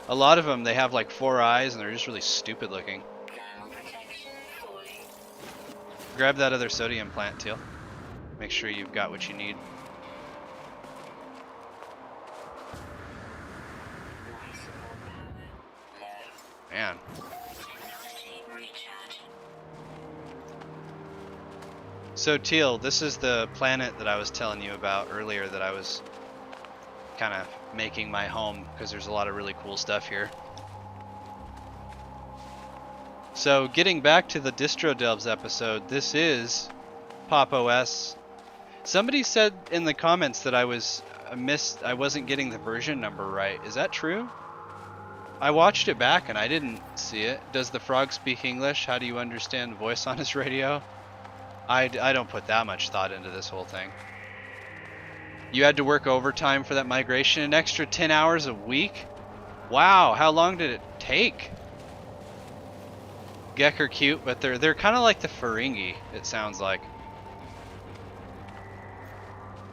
A lot of them, they have like 4 eyes and they're just really stupid looking. Grab that other sodium plant, Teal. Make sure you've got what you need. Man. So Teal, this is the planet that I was telling you about earlier that I was kind of making my home because there's a lot of really cool stuff here. So getting back to the Distro Delves episode, this is Pop OS. Somebody said in the comments that I wasn't getting the version number right. Is that true? I watched it back and I didn't see it. Does the frog speak English? How do you understand the voice on his radio? I don't put that much thought into this whole thing. You had to work overtime for that migration, an extra 10 hours a week? Wow, how long did it take? Gek are cute, but they're kind of like the Ferengi, it sounds like.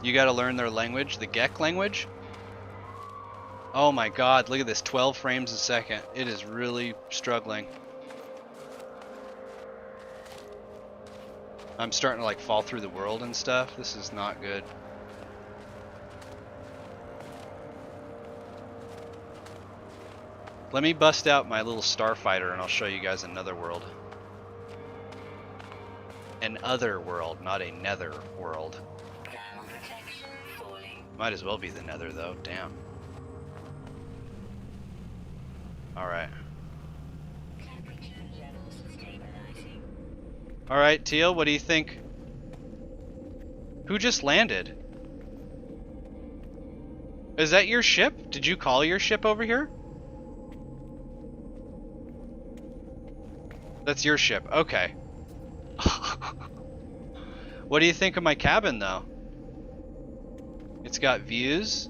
You gotta learn their language, the Gek language? Oh my god, look at this, 12 frames a second. It is really struggling. I'm starting to like fall through the world and stuff. This is not good. Let me bust out my little starfighter and I'll show you guys another world. An other world, not a nether world. Might as well be the nether though, damn. Alright. Alright, Teal, what do you think? Who just landed? Is that your ship? Did you call your ship over here? That's your ship, okay. What do you think of my cabin though? It's got views.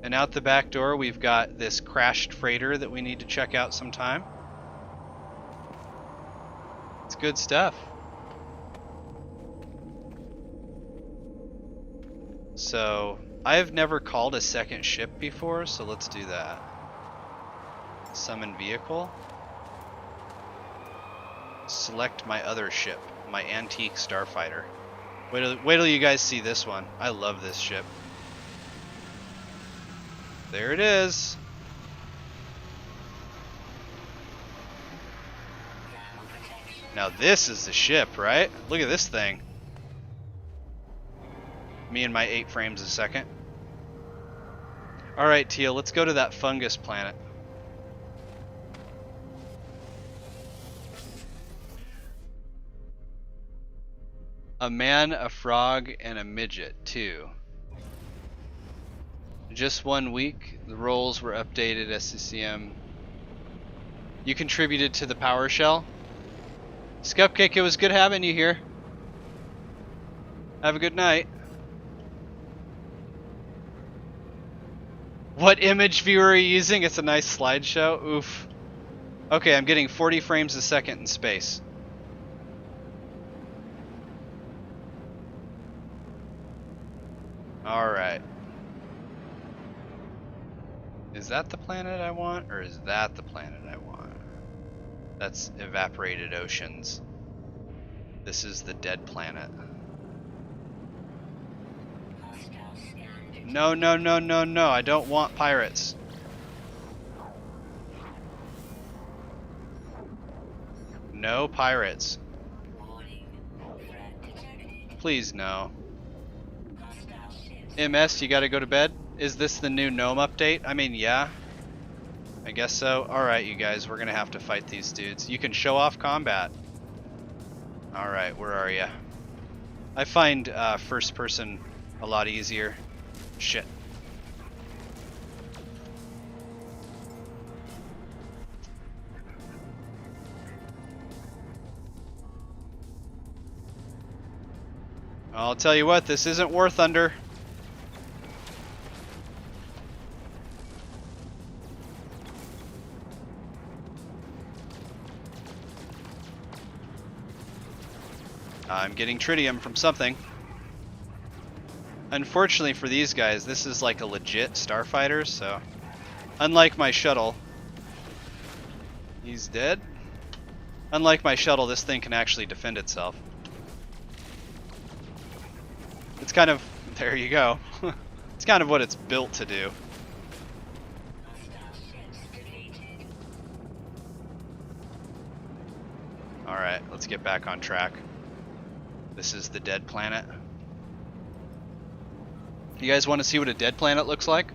And out the back door we've got this crashed freighter that we need to check out sometime. It's good stuff. So, I've never called a second ship before, so let's do that. Summon vehicle. Select my other ship, my antique starfighter. Wait till you guys see this one. I love this ship. There it is. Now this is the ship, right? Look at this thing. Me and my 8 frames a second. Alright, Teal, let's go to that fungus planet. A man, a frog, and a midget, too. Just 1 week, the roles were updated, SCCM. You contributed to the PowerShell? Scupcake, it was good having you here. Have a good night. What image viewer are you using? It's a nice slideshow. Oof. Okay, I'm getting 40 frames a second in space. Alright. Is that the planet I want, or is that the planet I want? That's evaporated oceans. This is the dead planet. No, no, no, no, no. I don't want pirates. No pirates. Please, no. MS, you gotta go to bed? Is this the new Gnome update? I mean, yeah. I guess so. Alright, you guys, we're gonna have to fight these dudes. You can show off combat. Alright, where are ya? I find first person a lot easier. Shit. I'll tell you what, this isn't War Thunder. I'm getting tritium from something. Unfortunately for these guys, this is like a legit starfighter, so unlike my shuttle, he's dead. Unlike my shuttle, this thing can actually defend itself. It's kind of, there you go. It's kind of what it's built to do. Alright, let's get back on track. This is the dead planet. You guys want to see what a dead planet looks like?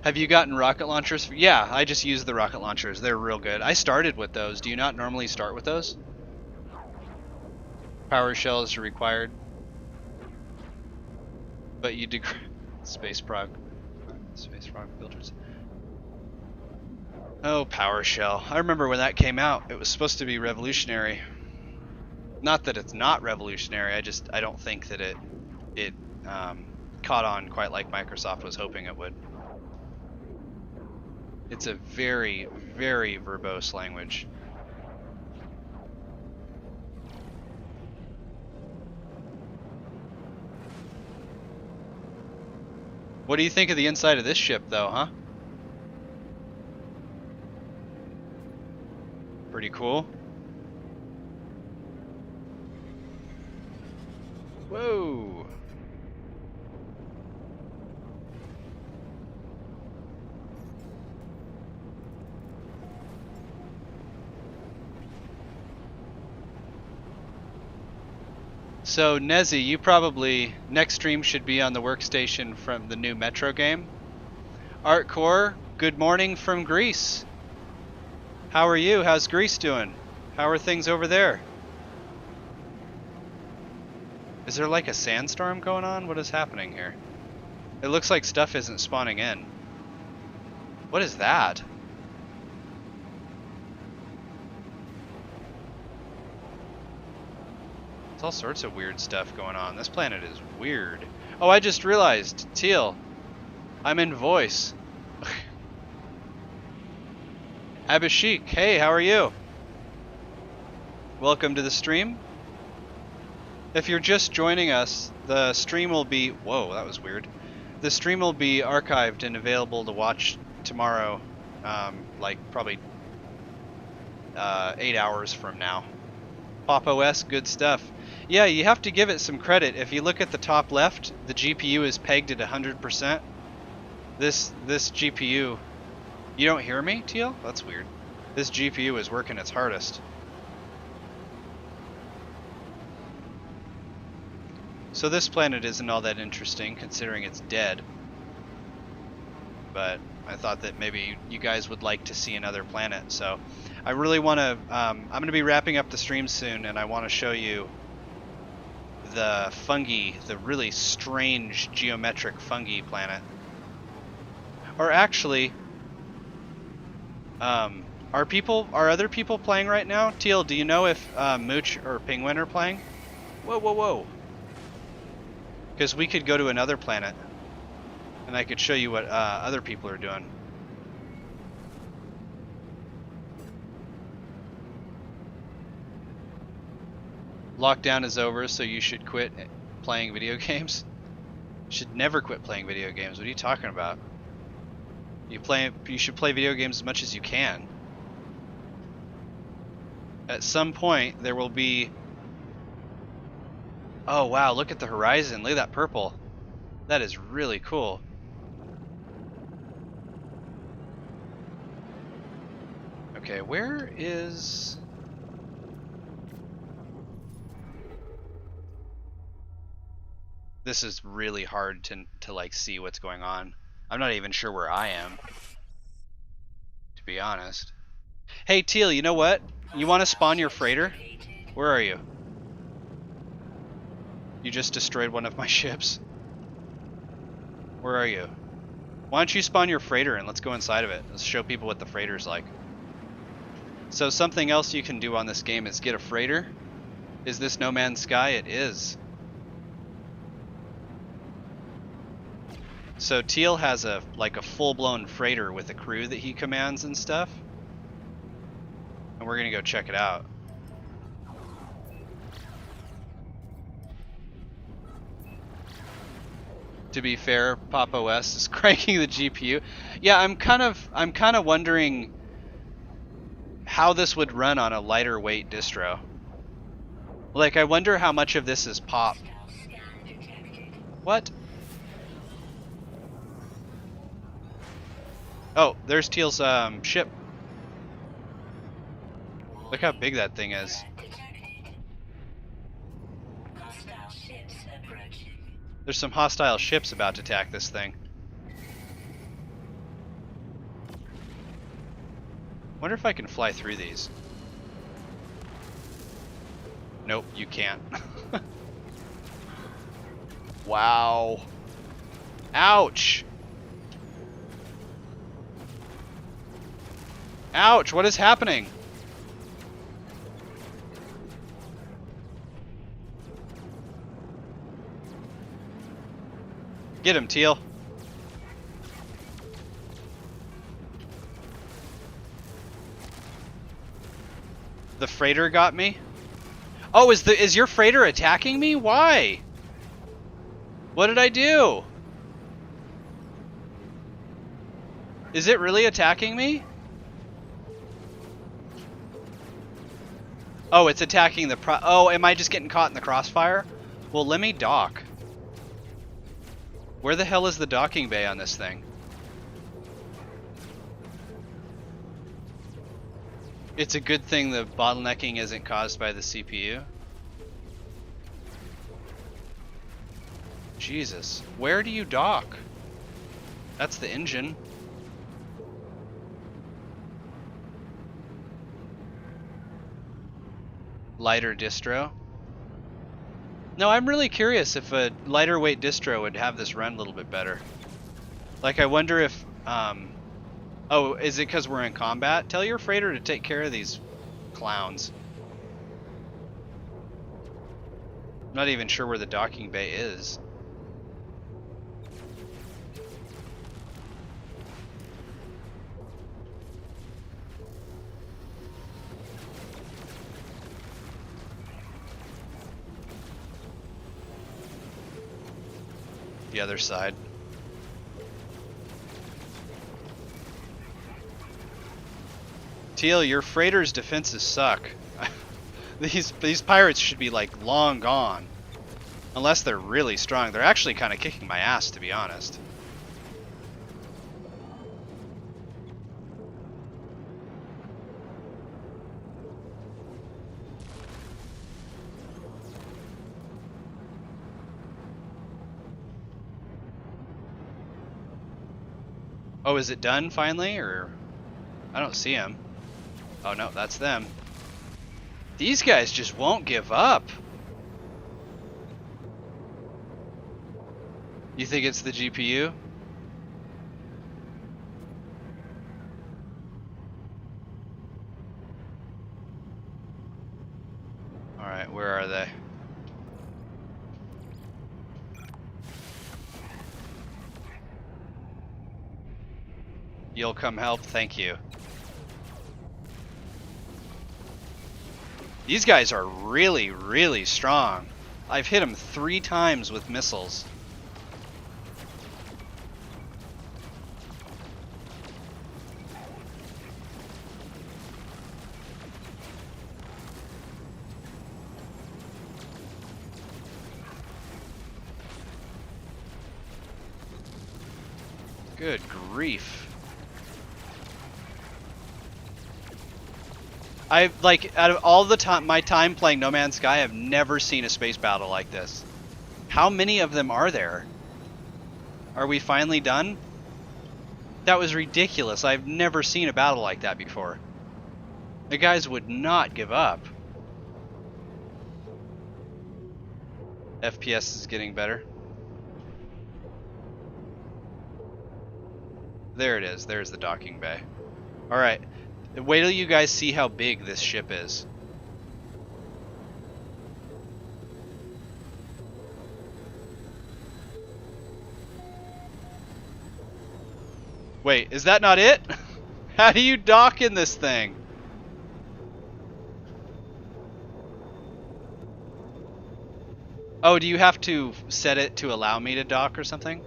Have you gotten rocket launchers? Yeah, I just use the rocket launchers. They're real good. I started with those. Do you not normally start with those? PowerShell is required. But you do space prog filters. Oh, PowerShell. I remember when that came out. It was supposed to be revolutionary. Not that it's not revolutionary. I don't think that it caught on quite like Microsoft was hoping it would. It's a very, very verbose language. What do you think of the inside of this ship, though, huh? Pretty cool. Whoa! So, Nezzy, you probably, next stream should be on the workstation from the new Metro game. Encore, good morning from Greece. How are you? How's Greece doing? How are things over there? Is there like a sandstorm going on? What is happening here? It looks like stuff isn't spawning in. What is that? There's all sorts of weird stuff going on. This planet is weird. Oh, I just realized, Teal, I'm in voice. Abhishek, hey, how are you? Welcome to the stream. If you're just joining us, the stream will be... Whoa, that was weird. The stream will be archived and available to watch tomorrow, like probably 8 hours from now. Pop OS, good stuff. Yeah, you have to give it some credit. If you look at the top left, the GPU is pegged at 100%. This GPU... You don't hear me, Teal? That's weird. This GPU is working its hardest. So this planet isn't all that interesting, considering it's dead. But I thought that maybe you guys would like to see another planet. So I really want to... I'm going to be wrapping up the stream soon, and I want to show you the fungi, the really strange geometric fungi planet. Or actually... Are other people playing right now? Teal, do you know if Mooch or Penguin are playing? Whoa, whoa, whoa. Because we could go to another planet, and I could show you what other people are doing. Lockdown is over, so you should quit playing video games. You should never quit playing video games. What are you talking about? You should play video games as much as you can. At some point, there will be... Oh wow, look at the horizon. Look at that purple. That is really cool. Okay, where is... This is really hard to like see what's going on. I'm not even sure where I am, to be honest. Hey Teal, you know what? You want to spawn your freighter? Where are you? You just destroyed one of my ships. Where are you? Why don't you spawn your freighter and let's go inside of it. Let's show people what the freighter's like. So something else you can do on this game is get a freighter. Is this No Man's Sky? It is. So Teal has a full-blown freighter with a crew that he commands and stuff. And we're gonna go check it out. To be fair, Pop OS is cranking the GPU. Yeah, I'm kind of wondering how this would run on a lighter weight distro. Like, I wonder how much of this is Pop. What? Oh, there's Teal's ship. Look how big that thing is. There's some hostile ships about to attack this thing. Wonder if I can fly through these. Nope, you can't. Wow. Ouch! Ouch, what is happening? Get him, Teal. The freighter got me? Oh, is your freighter attacking me? Why? What did I do? Is it really attacking me? Oh, it's attacking the oh, am I just getting caught in the crossfire? Well, let me dock. Where the hell is the docking bay on this thing? It's a good thing the bottlenecking isn't caused by the CPU. Jesus, where do you dock? That's the engine. Lighter distro. No, I'm really curious if a lighter weight distro would have this run a little bit better. Like, I wonder if, oh, is it because we're in combat? Tell your freighter to take care of these clowns. I'm not even sure where the docking bay is. The other side. Teal, your freighter's defenses suck. These pirates should be like long gone. Unless they're really strong. They're actually kind of kicking my ass, to be honest. Oh, is it done finally, or I don't see them. Oh no, that's them. These guys just won't give up. You think it's the GPU? Alright, where are they? You'll come help? Thank you. These guys are really, really strong. I've hit them 3 times with missiles. Good grief. I've, like, out of all the time, my time playing No Man's Sky, I've never seen a space battle like this. How many of them are there? Are we finally done? That was ridiculous. I've never seen a battle like that before. The guys would not give up. FPS is getting better. There it is. There's the docking bay. Alright. Wait till you guys see how big this ship is. Wait, is that not it? How do you dock in this thing? Oh, do you have to set it to allow me to dock or something?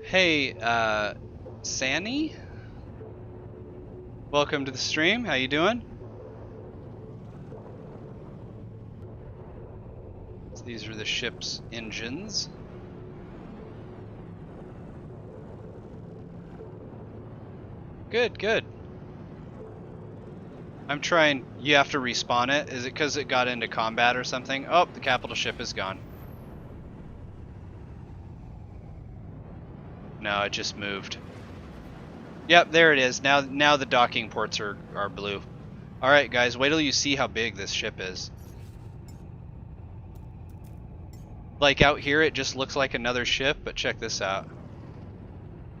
Hey, Sanny? Welcome to the stream. How you doing? So these are the ship's engines. good, good. I'm trying. You have to respawn it. Is it because it got into combat or something? Oh, the capital ship is gone. No, it just moved. Yep, there it is. Now the docking ports are blue. All right, guys, wait till you see how big this ship is. Like out here, it just looks like another ship, but check this out.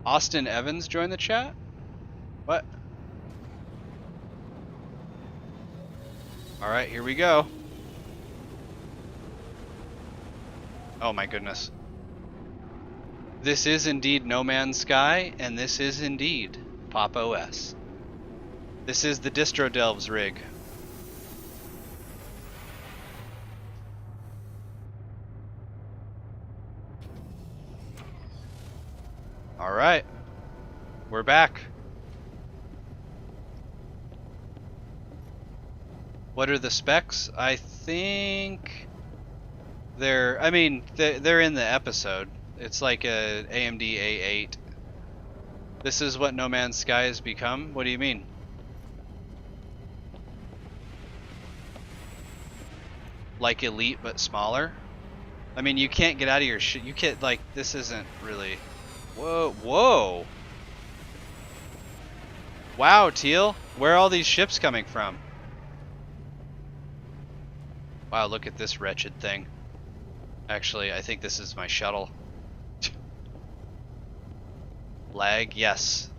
Austin Evans joined the chat? What? All right, here we go. Oh my goodness. This is indeed No Man's Sky, and this is indeed Pop OS. This is the Distro Delves rig. Alright. We're back. What are the specs? I think they're in the episode. It's like a AMD A8. This is what No Man's Sky has become? What do you mean? Like Elite but smaller? I mean, you can't get out of your shit. You can't, like, this isn't really... Whoa, whoa! Wow, Teal, where are all these ships coming from? Wow, look at this wretched thing. Actually, I think this is my shuttle. Lag, yes.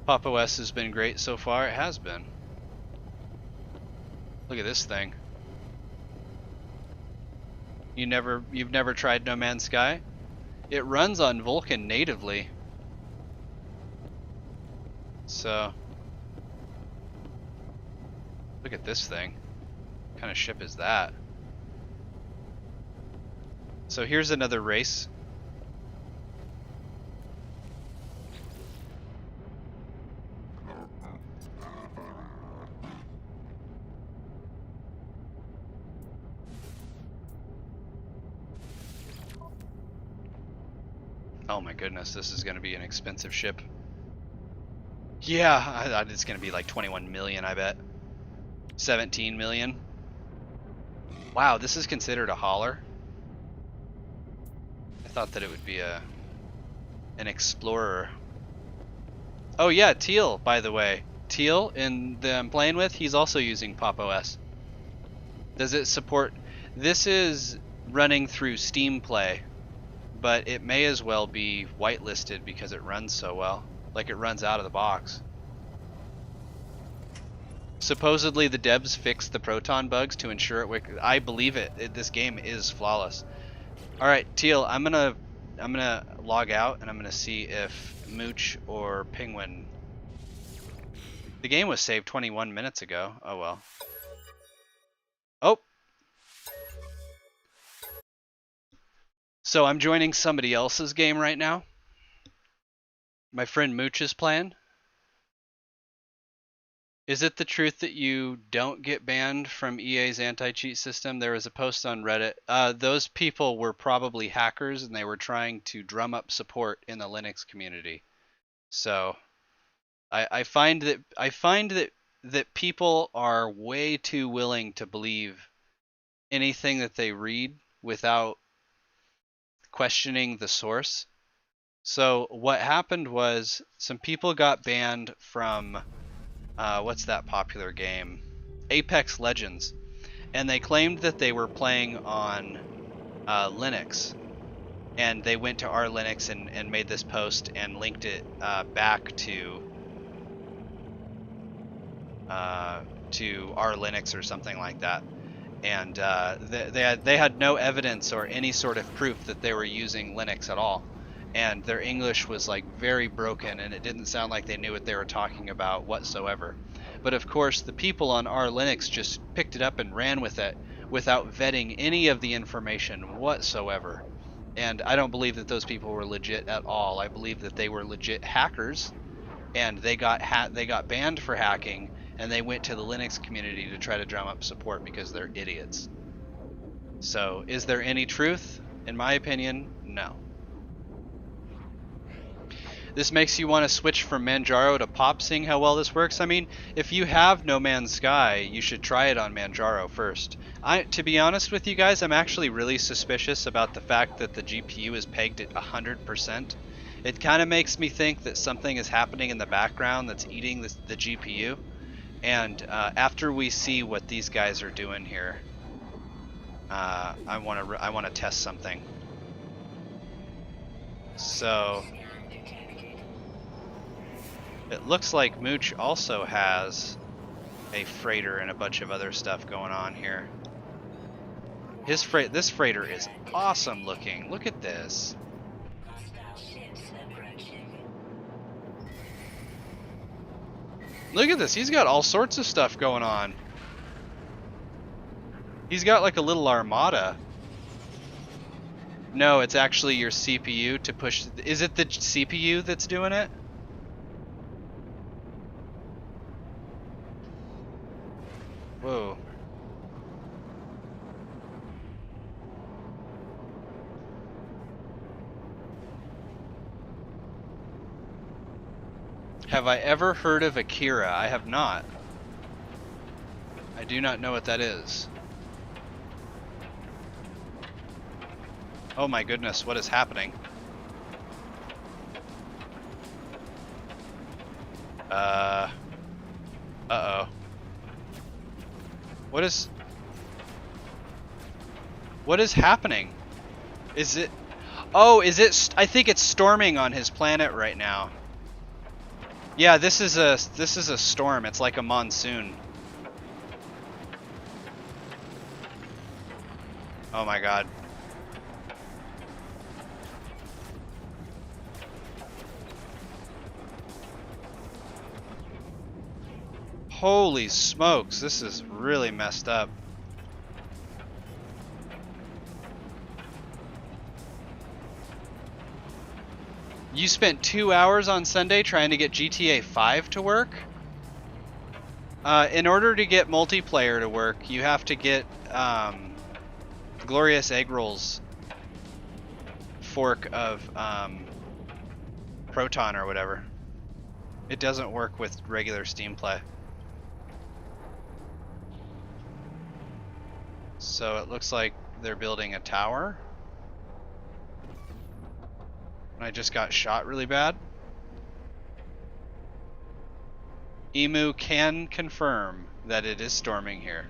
Pop OS has been great so far. It has been. Look at this thing. You've never tried No Man's Sky? It runs on Vulkan natively. So look at this thing. What kind of ship is that? So here's another race. Oh my goodness, this is going to be an expensive ship. Yeah, it's going to be like 21 million, I bet. 17 million. Wow, this is considered a hauler. I thought that it would be an explorer. Oh yeah, Teal, by the way. Teal, that I'm playing with, he's also using Pop OS. Does it support... This is running through Steam Play, but it may as well be whitelisted because it runs so well. Like, it runs out of the box. Supposedly the devs fixed the Proton bugs to ensure it. I believe it. This game is flawless. All right, Teal, I'm gonna log out and I'm gonna see if Mooch or Penguin. The game was saved 21 minutes ago. Oh well. Oh. So I'm joining somebody else's game right now. My friend Mooch is playing. Is it the truth that you don't get banned from EA's anti-cheat system? There was a post on Reddit. Those people were probably hackers and they were trying to drum up support in the Linux community. So I find that people are way too willing to believe anything that they read without questioning the source. So what happened was some people got banned from what's that popular game? Apex Legends. And they claimed that they were playing on Linux. And they went to our Linux and made this post and linked it back to our Linux or something like that. And they had no evidence or any sort of proof that they were using Linux at all. And their English was like very broken and it didn't sound like they knew what they were talking about whatsoever. But of course the people on our Linux just picked it up and ran with it without vetting any of the information whatsoever. And I don't believe that those people were legit at all. I believe that they were legit hackers and they got banned for hacking and they went to the Linux community to try to drum up support because they're idiots. So is there any truth? In my opinion, no. this makes you want to switch from Manjaro to Pop, seeing how well this works. I mean, if you have No Man's Sky, you should try it on Manjaro first. To be honest with you guys, I'm actually really suspicious about the fact that the GPU is pegged at 100%. It kind of makes me think that something is happening in the background that's eating the GPU. And after we see what these guys are doing here, I want to test something. So it looks like Mooch also has a freighter and a bunch of other stuff going on here. This freighter is awesome looking. Look at this. Look at this. He's got all sorts of stuff going on. He's got like a little armada. No, it's actually your CPU to push. Is it the CPU that's doing it? Whoa. Have I ever heard of Akira? I have not. I do not know what that is. Oh my goodness, what is happening? Uh-oh. What is happening? Is it... Oh, is it... I think it's storming on his planet right now. Yeah, this is a storm. It's like a monsoon. Oh my god. Holy smokes, this is really messed up. You spent 2 hours on Sunday trying to get GTA 5 to work? In order to get multiplayer to work, you have to get Glorious Eggroll's fork of Proton or whatever. It doesn't work with regular Steam Play. So it looks like they're building a tower. I just got shot really bad. Emu can confirm that it is storming here.